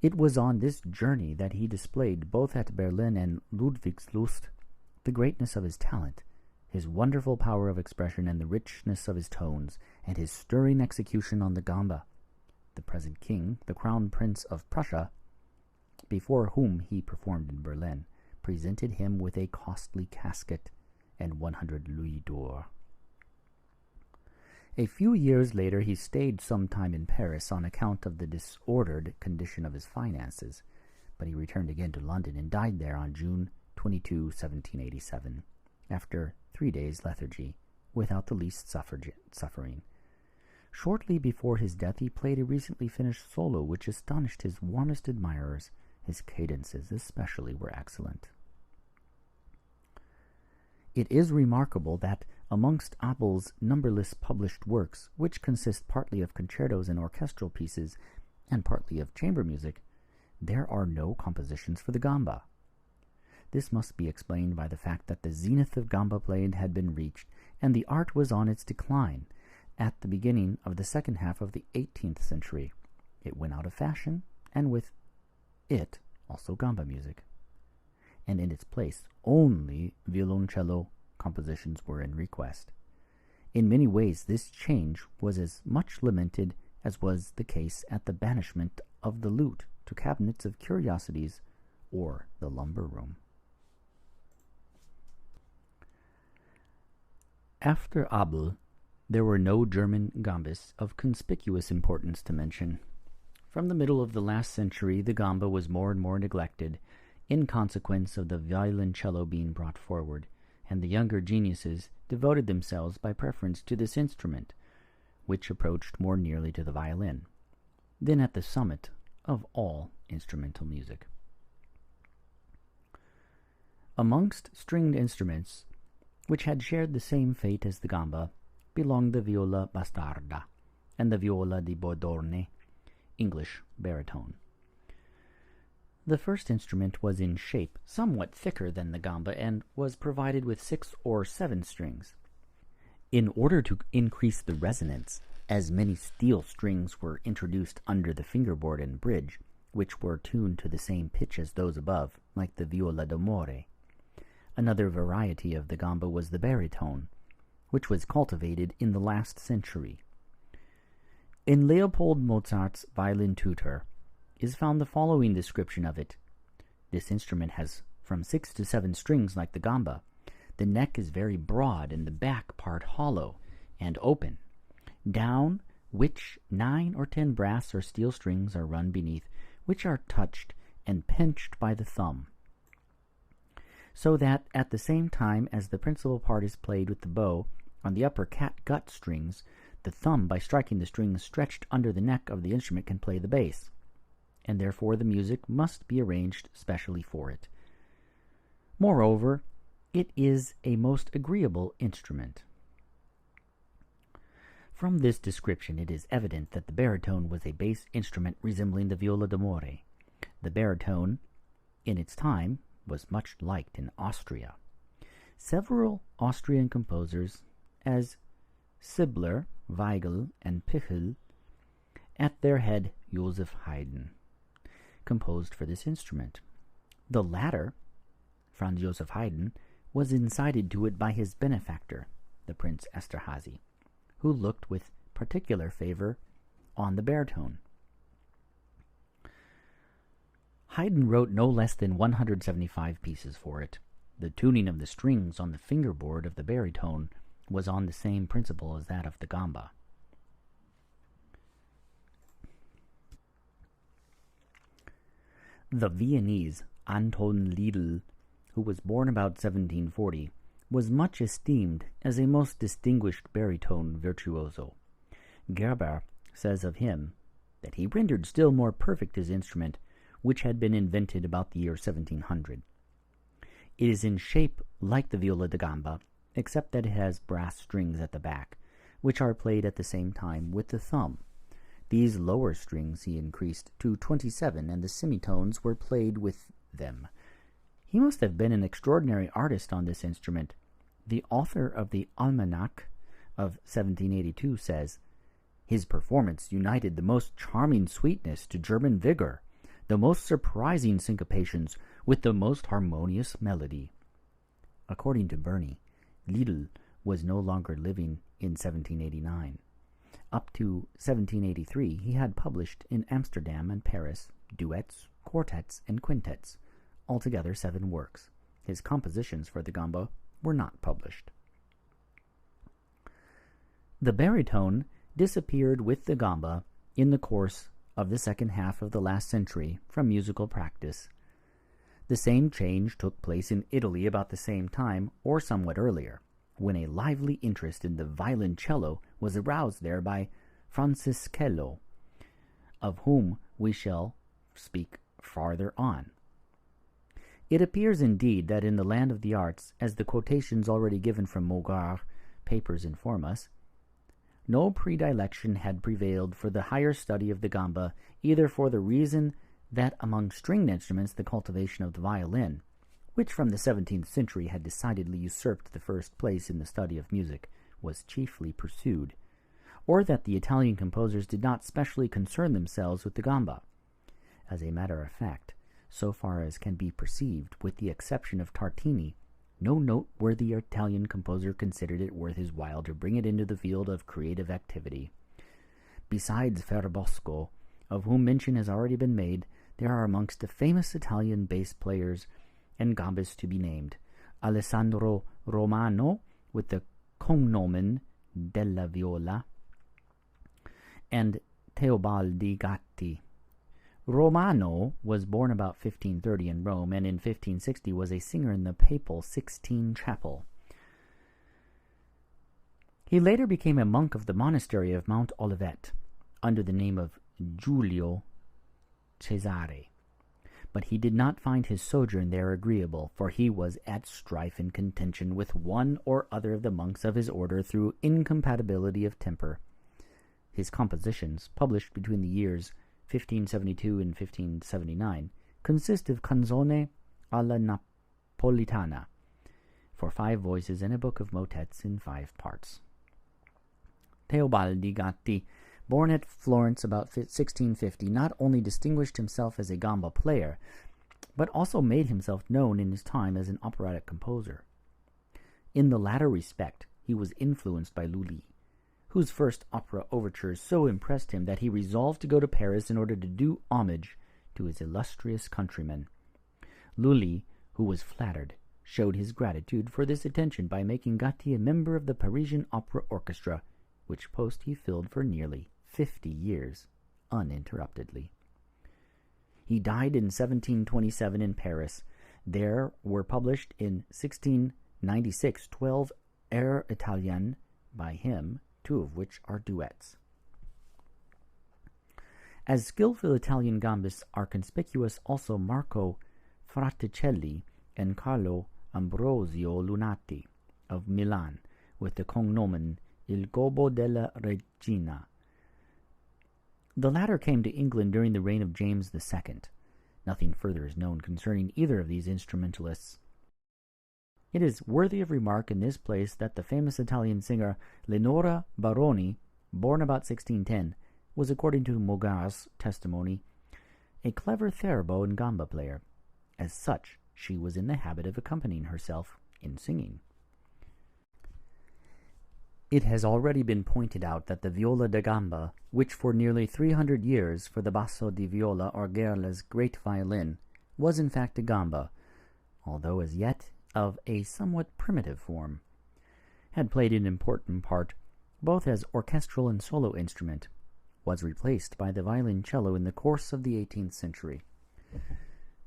Speaker 1: It was on this journey that he displayed, both at Berlin and Ludwigslust, the greatness of his talent, his wonderful power of expression and the richness of his tones, and his stirring execution on the gamba. The present king, the crown prince of Prussia, before whom he performed in Berlin, presented him with a costly casket and 100 louis d'or. A few years later he stayed some time in Paris on account of the disordered condition of his finances, but he returned again to London and died there on June 22, 1787, after 3 days' lethargy, without the least suffering. Shortly before his death he played a recently finished solo which astonished his warmest admirers. His cadences especially were excellent. It is remarkable that amongst Abel's numberless published works, which consist partly of concertos and orchestral pieces, and partly of chamber music, there are no compositions for the gamba. This must be explained by the fact that the zenith of gamba playing had been reached, and the art was on its decline. At the beginning of the second half of the 18th century, it went out of fashion, and with it also gamba music. And in its place, only violoncello compositions were in request. In many ways, this change was as much lamented as was the case at the banishment of the lute to cabinets of curiosities or the lumber room. After Abel, there were no German gambas of conspicuous importance to mention. From the middle of the last century, the gamba was more and more neglected in consequence of the violoncello being brought forward, and the younger geniuses devoted themselves by preference to this instrument, which approached more nearly to the violin, then at the summit of all instrumental music. Amongst stringed instruments, which had shared the same fate as the gamba, belonged the viola bastarda and the viola di bodorne, English baritone. The first instrument was in shape somewhat thicker than the gamba and was provided with 6 or 7 strings. In order to increase the resonance, as many steel strings were introduced under the fingerboard and bridge, which were tuned to the same pitch as those above, like the viola d'amore. Another variety of the gamba was the baritone, which was cultivated in the last century. In Leopold Mozart's Violin Tutor is found the following description of it. This instrument has from 6 to 7 strings like the gamba. The neck is very broad and the back part hollow and open, down which 9 or 10 brass or steel strings are run beneath, which are touched and pinched by the thumb, so that at the same time as the principal part is played with the bow on the upper catgut strings, the thumb, by striking the strings stretched under the neck of the instrument, can play the bass, and therefore the music must be arranged specially for it. Moreover, it is a most agreeable instrument. From this description it is evident that the baritone was a bass instrument resembling the viola d'amore. The baritone, in its time, was much liked in Austria. Several Austrian composers, as Sibler, Weigel, and Pichel, at their head Joseph Haydn, composed for this instrument. The latter, Franz Joseph Haydn, was incited to it by his benefactor, the Prince Esterhazy, who looked with particular favor on the baritone. Haydn wrote no less than 175 pieces for it. The tuning of the strings on the fingerboard of the baritone was on the same principle as that of the gamba. The Viennese Anton Liedl, who was born about 1740, was much esteemed as a most distinguished baritone virtuoso. Gerber says of him that he rendered still more perfect his instrument, which had been invented about the year 1700. It is in shape like the viola da gamba, except that it has brass strings at the back, which are played at the same time with the thumb. These lower strings he increased to 27, and the semitones were played with them. He must have been an extraordinary artist on this instrument. The author of the Almanac of 1782 says, "His performance united the most charming sweetness to German vigor, the most surprising syncopations with the most harmonious melody." According to Burney, Liedl was no longer living in 1789. Up to 1783, he had published in Amsterdam and Paris duets, quartets, and quintets, altogether 7 works. His compositions for the gamba were not published. The baritone disappeared with the gamba in the course of the second half of the last century from musical practice. The same change took place in Italy about the same time, or somewhat earlier, when a lively interest in the violoncello was aroused there by Francischello, of whom we shall speak farther on. It appears indeed that in the land of the arts, as the quotations already given from Mogart papers inform us, no predilection had prevailed for the higher study of the gamba, either for the reason that among stringed instruments the cultivation of the violin, which from the 17th century had decidedly usurped the first place in the study of music, was chiefly pursued, or that the Italian composers did not specially concern themselves with the gamba. As a matter of fact, so far as can be perceived, with the exception of Tartini, no noteworthy Italian composer considered it worth his while to bring it into the field of creative activity. Besides Ferrabosco, of whom mention has already been made, there are amongst the famous Italian bass players and gambists to be named Alessandro Romano, with the cognomen della Viola, and Teobaldi Gatti. Romano was born about 1530 in Rome, and in 1560 was a singer in the Papal Sixtine Chapel. He later became a monk of the monastery of Mount Olivet, under the name of Giulio Cesare. But he did not find his sojourn there agreeable, for he was at strife and contention with one or other of the monks of his order through incompatibility of temper. His compositions, published between the years 1572 and 1579, consist of canzone alla napolitana, for 5 voices and a book of motets in 5 parts. Teobaldi Gatti, born at Florence about 1650, not only distinguished himself as a gamba player, but also made himself known in his time as an operatic composer. In the latter respect, he was influenced by Lully, whose first opera overtures so impressed him that he resolved to go to Paris in order to do homage to his illustrious countryman. Lully, who was flattered, showed his gratitude for this attention by making Gatti a member of the Parisian Opera Orchestra, which post he filled for nearly 50 years, uninterruptedly. He died in 1727 in Paris. There were published in 1696 12 airs Italiens by him, 2 of which are duets. As skillful Italian gambists are conspicuous also Marco Fraticelli and Carlo Ambrosio Lunati of Milan, with the cognomen Il Gobbo della Regina. The latter came to England during the reign of James II. Nothing further is known concerning either of these instrumentalists. It is worthy of remark in this place that the famous Italian singer Leonora Baroni, born about 1610, was, according to Mogar's testimony, a clever theorbo and gamba player. As such, she was in the habit of accompanying herself in singing. It has already been pointed out that the Viola da gamba, which for nearly 300 years for the basso di viola or Gerla's great violin, was in fact a gamba, although as yet of a somewhat primitive form, had played an important part both as orchestral and solo instrument, was replaced by the violoncello in the course of the 18th century.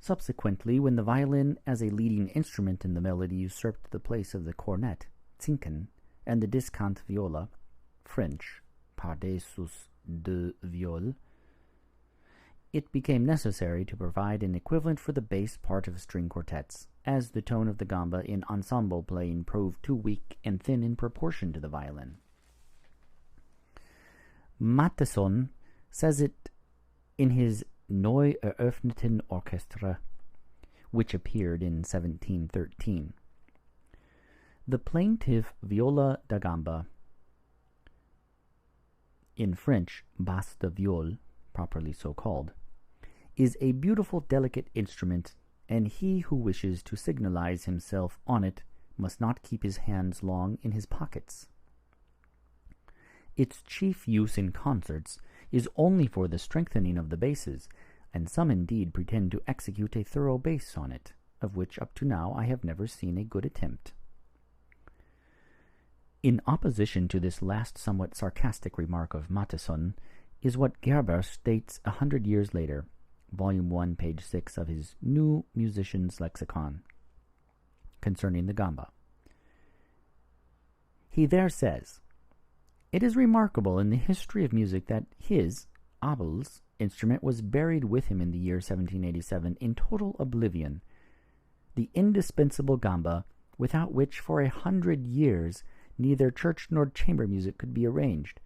Speaker 1: Subsequently, when the violin as a leading instrument in the melody usurped the place of the cornet, zinken, and the discant viola, French, par-dessus de viol, it became necessary to provide an equivalent for the bass part of string quartets, as the tone of the gamba in ensemble playing proved too weak and thin in proportion to the violin. Matteson says it in his Neu eröffneten Orchestra, which appeared in 1713. The plaintive Viola da gamba, in French basse de viol, properly so called, is a beautiful, delicate instrument, and he who wishes to signalize himself on it must not keep his hands long in his pockets. Its chief use in concerts is only for the strengthening of the basses, and some indeed pretend to execute a thorough bass on it, of which up to now I have never seen a good attempt. In opposition to this last somewhat sarcastic remark of Matteson is what Gerber states 100 years later, Volume 1, page 6 of his New Musician's Lexicon, concerning the gamba. He there says, "It is remarkable in the history of music that his, Abel's, instrument was buried with him in the year 1787 in total oblivion, the indispensable gamba, without which for 100 years neither church nor chamber music could be arranged.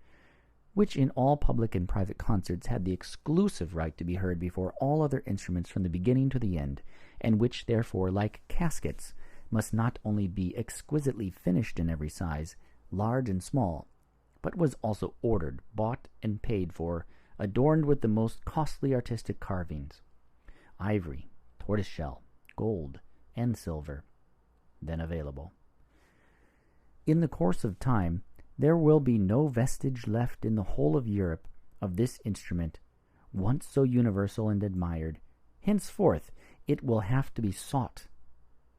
Speaker 1: which in all public and private concerts had the exclusive right to be heard before all other instruments from the beginning to the end, and which therefore, like caskets, must not only be exquisitely finished in every size, large and small, but was also ordered, bought, and paid for, adorned with the most costly artistic carvings, ivory, tortoiseshell, gold, and silver, then available. In the course of time, there will be no vestige left in the whole of Europe of this instrument, once so universal and admired. Henceforth it will have to be sought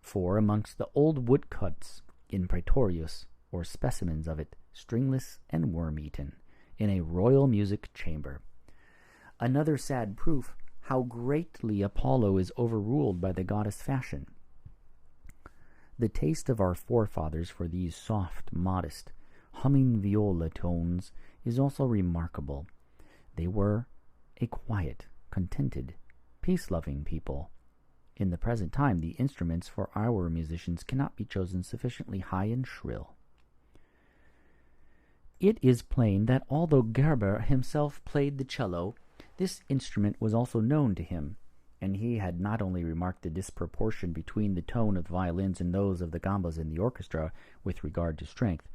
Speaker 1: for amongst the old woodcuts in Praetorius, or specimens of it, stringless and worm-eaten, in a royal music chamber. Another sad proof how greatly Apollo is overruled by the goddess Fashion. The taste of our forefathers for these soft, modest, humming viola tones is also remarkable. They were a quiet, contented, peace-loving people. In the present time, the instruments for our musicians cannot be chosen sufficiently high and shrill. It is plain that although Gerber himself played the cello, this instrument was also known to him, and he had not only remarked the disproportion between the tone of the violins and those of the gambas in the orchestra with regard to strength,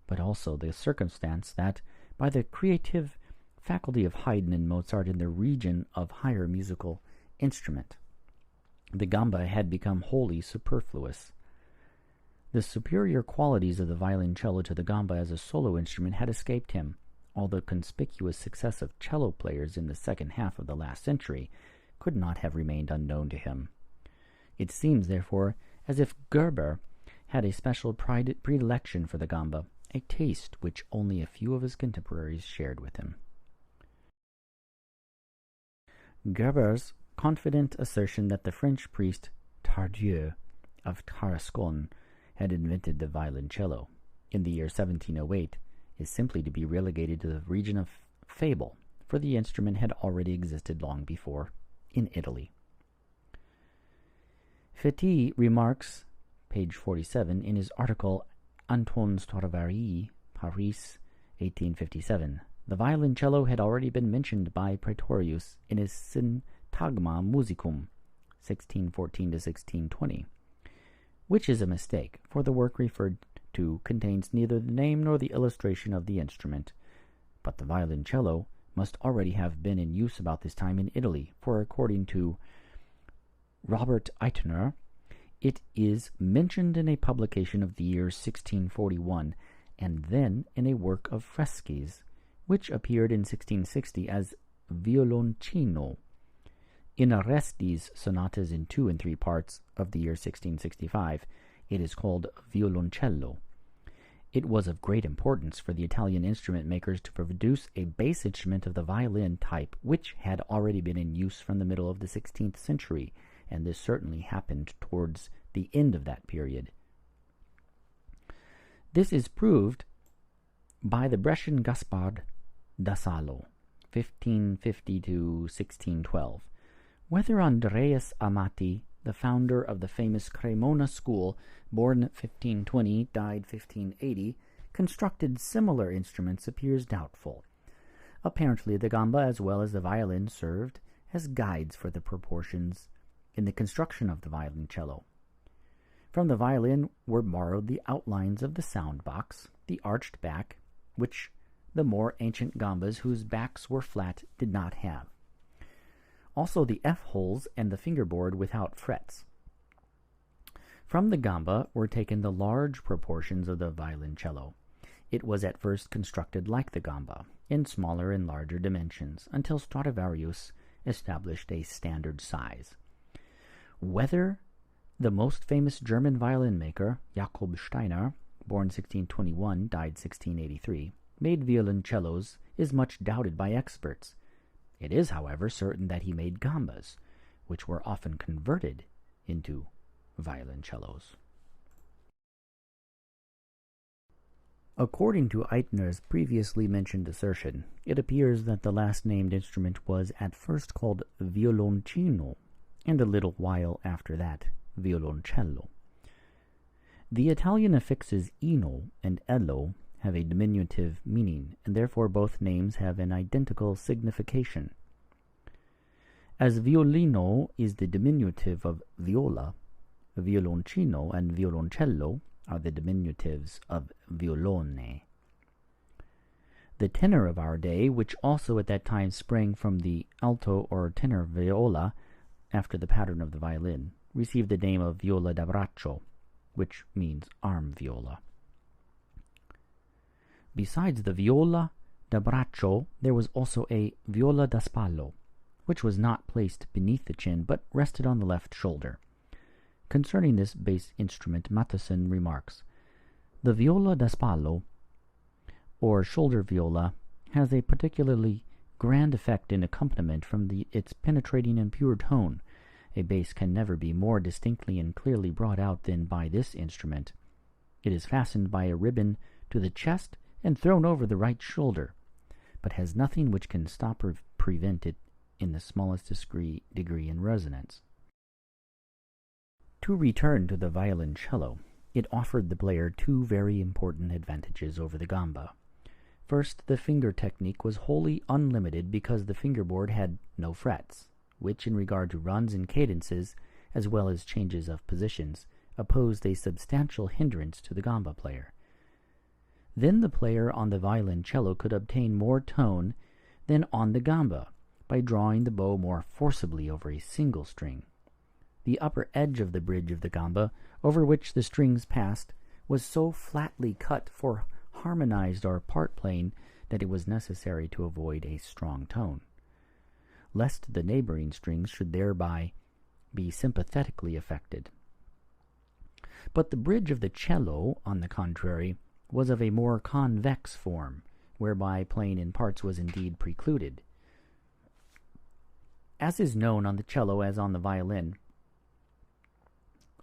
Speaker 1: but also the circumstance that, by the creative faculty of Haydn and Mozart in the region of higher musical instrument, the gamba had become wholly superfluous. The superior qualities of the violoncello to the gamba as a solo instrument had escaped him, although the conspicuous success of cello players in the second half of the last century could not have remained unknown to him. It seems, therefore, as if Gerber had a special predilection for the gamba, a taste which only a few of his contemporaries shared with him. Gerber's confident assertion that the French priest Tardieu of Tarascon had invented the violoncello in the year 1708 is simply to be relegated to the region of fable, for the instrument had already existed long before in Italy. Fétis remarks, page 47, in his article Antoine Stradivari, Paris, 1857, the violoncello had already been mentioned by Praetorius in his Syntagma Musicum, 1614-1620, which is a mistake, for the work referred to contains neither the name nor the illustration of the instrument, but the violoncello must already have been in use about this time in Italy, for according to Robert Eitner, it is mentioned in a publication of the year 1641, and then in a work of fresques, which appeared in 1660 as violoncino. In Aresti's sonatas in 2 and 3 parts of the year 1665, it is called violoncello. It was of great importance for the Italian instrument makers to produce a bass instrument of the violin type, which had already been in use from the middle of the 16th century, and this certainly happened towards the end of that period. This is proved by the Brescian Gaspard da Salo, 1550 to 1612. Whether Andreas Amati, the founder of the famous Cremona school, born 1520, died 1580, constructed similar instruments appears doubtful. Apparently the gamba as well as the violin served as guides for the proportions in the construction of the violoncello. From the violin were borrowed the outlines of the sound box, the arched back, which the more ancient gambas whose backs were flat did not have. Also the F-holes and the fingerboard without frets. From the gamba were taken the large proportions of the violoncello. It was at first constructed like the gamba, in smaller and larger dimensions, until Stradivarius established a standard size. Whether the most famous German violin maker, Jakob Steiner, born 1621, died 1683, made violoncellos is much doubted by experts. It is, however, certain that he made gambas, which were often converted into violoncellos. According to Eitner's previously mentioned assertion, it appears that the last named instrument was at first called violoncino, and a little while after that, violoncello. The Italian affixes ino and ello have a diminutive meaning, and therefore both names have an identical signification. As violino is the diminutive of viola, violoncino and violoncello are the diminutives of violone. The tenor of our day, which also at that time sprang from the alto or tenor viola, after the pattern of the violin, received the name of viola da braccio, which means arm viola. Besides the viola da braccio, there was also a viola da spallo, which was not placed beneath the chin, but rested on the left shoulder. Concerning this bass instrument, Mattheson remarks, "The viola da spallo, or shoulder viola, has a particularly grand effect in accompaniment from its penetrating and pure tone. A bass can never be more distinctly and clearly brought out than by this instrument. It is fastened by a ribbon to the chest and thrown over the right shoulder, but has nothing which can stop or prevent it in the smallest degree in resonance." To return to the violoncello, it offered the player two very important advantages over the gamba. First, the finger technique was wholly unlimited because the fingerboard had no frets, which in regard to runs and cadences, as well as changes of positions, opposed a substantial hindrance to the gamba player. Then the player on the violoncello could obtain more tone than on the gamba by drawing the bow more forcibly over a single string. The upper edge of the bridge of the gamba, over which the strings passed, was so flatly cut for harmonized or part playing that it was necessary to avoid a strong tone, lest the neighboring strings should thereby be sympathetically affected. But the bridge of the cello, on the contrary, was of a more convex form, whereby playing in parts was indeed precluded. As is known on the cello as on the violin,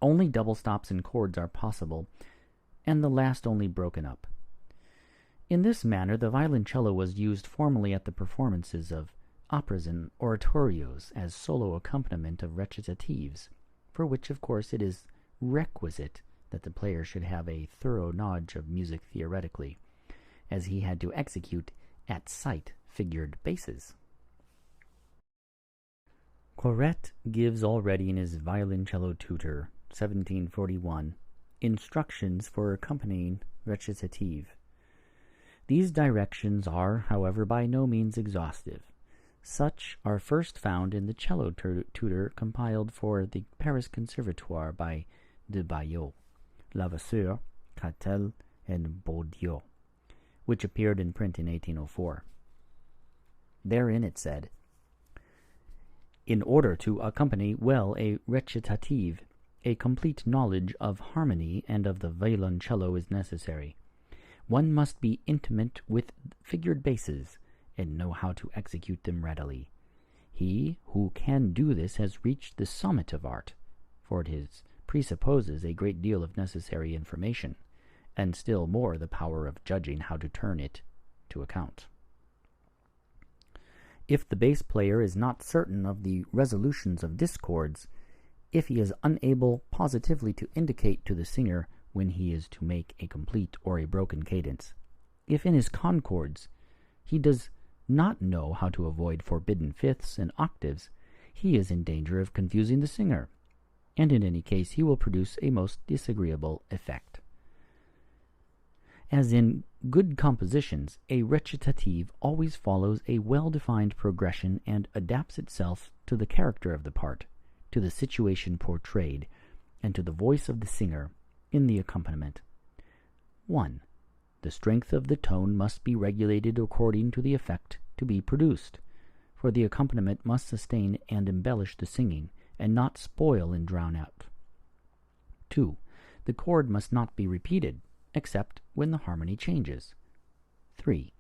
Speaker 1: only double stops and chords are possible, and the last only broken up. In this manner, the violoncello was used formerly at the performances of operas and oratorios as solo accompaniment of recitatives, for which, of course, it is requisite that the player should have a thorough knowledge of music theoretically, as he had to execute at sight figured basses. Corrette gives already in his Violoncello Tutor, 1741, instructions for accompanying recitative. These directions are, however, by no means exhaustive. Such are first found in the Cello Tutor compiled for the Paris Conservatoire by de Bayeux, Levasseur, Catel, and Baudieu, which appeared in print in 1804. Therein it said, "In order to accompany well a recitative, a complete knowledge of harmony and of the violoncello is necessary. One must be intimate with figured basses and know how to execute them readily. He who can do this has reached the summit of art, for it presupposes a great deal of necessary information, and still more the power of judging how to turn it to account. If the bass player is not certain of the resolutions of discords, if he is unable positively to indicate to the singer when he is to make a complete or a broken cadence, if in his concords he does not know how to avoid forbidden fifths and octaves, he is in danger of confusing the singer, and in any case he will produce a most disagreeable effect. As in good compositions, a recitative always follows a well-defined progression and adapts itself to the character of the part, to the situation portrayed, and to the voice of the singer in the accompaniment. 1. The strength of the tone must be regulated according to the effect to be produced, for the accompaniment must sustain and embellish the singing, and not spoil and drown out. 2. The chord must not be repeated, except when the harmony changes. 3.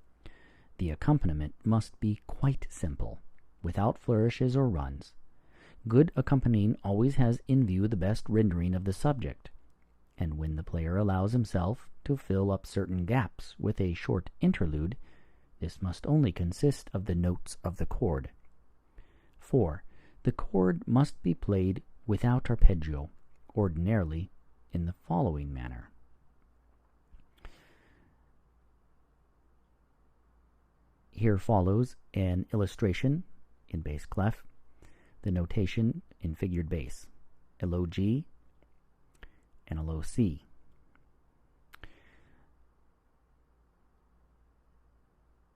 Speaker 1: The accompaniment must be quite simple, without flourishes or runs. Good accompanying always has in view the best rendering of the subject, and when the player allows himself to fill up certain gaps with a short interlude, this must only consist of the notes of the chord. 4. The chord must be played without arpeggio, ordinarily in the following manner. Here follows an illustration in bass clef, the notation in figured bass, a low G and a low C.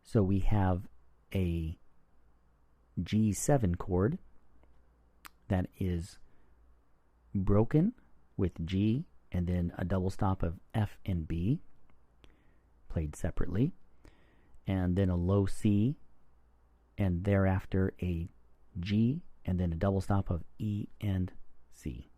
Speaker 1: So we have a G7 chord that is broken with G and then a double stop of F and B played separately, and then a low C, and thereafter a G, and then a double stop of E and C.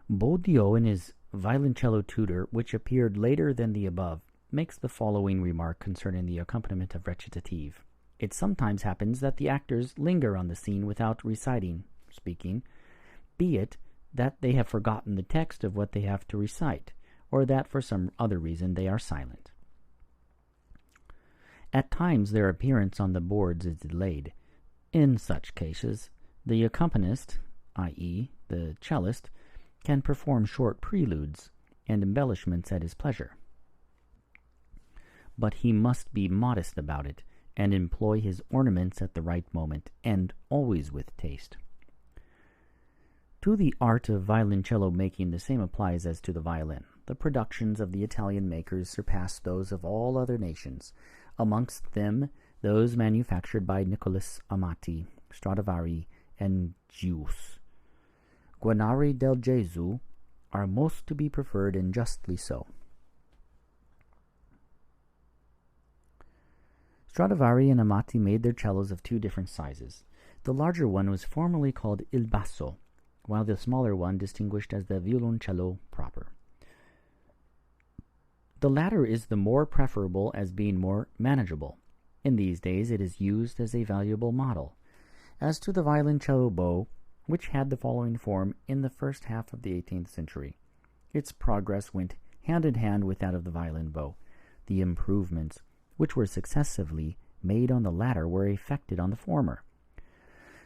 Speaker 1: Baudieu, in his Violoncello Tutor, which appeared later than the above, makes the following remark concerning the accompaniment of recitative. It sometimes happens that the actors linger on the scene without reciting, speaking, be it that they have forgotten the text of what they have to recite, or that for some other reason they are silent. At times their appearance on the boards is delayed. In such cases, the accompanist, i.e., the cellist, can perform short preludes and embellishments at his pleasure. But he must be modest about it, and employ his ornaments at the right moment, and always with taste. To the art of violoncello making the same applies as to the violin. The productions of the Italian makers surpass those of all other nations, amongst them those manufactured by Nicholas Amati, Stradivari, and Gius. Guarneri del Gesù are most to be preferred, and justly so. Stradivari and Amati made their cellos of two different sizes. The larger one was formerly called il basso, while the smaller one distinguished as the violoncello proper. The latter is the more preferable as being more manageable. In these days it is used as a valuable model. As to the violoncello bow, which had the following form in the first half of the 18th century, its progress went hand in hand with that of the violin bow. The improvements which were successively made on the latter were effected on the former.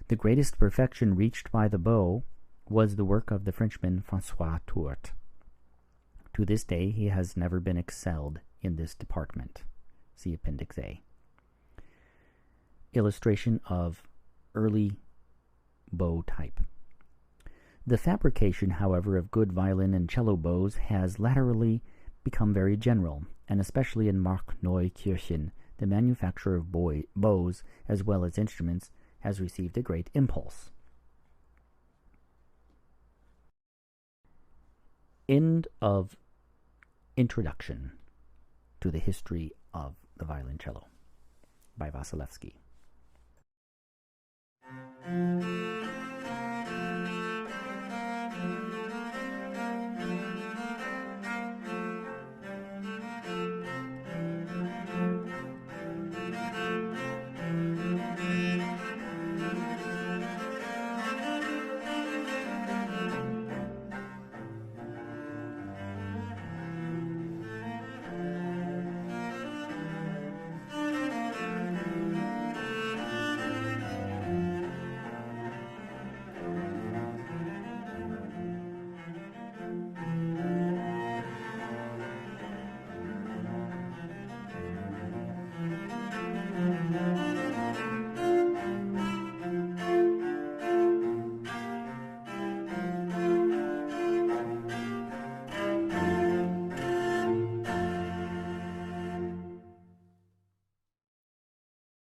Speaker 1: The greatest perfection reached by the bow was the work of the Frenchman François Tourt. To this day he has never been excelled in this department. See Appendix A. Illustration of early bow type. The fabrication, however, of good violin and cello bows has latterly become very general, and especially in Markneukirchen, the manufacture of bows as well as instruments has received a great impulse. End of Introduction to the History of the Violoncello by Wasielewski.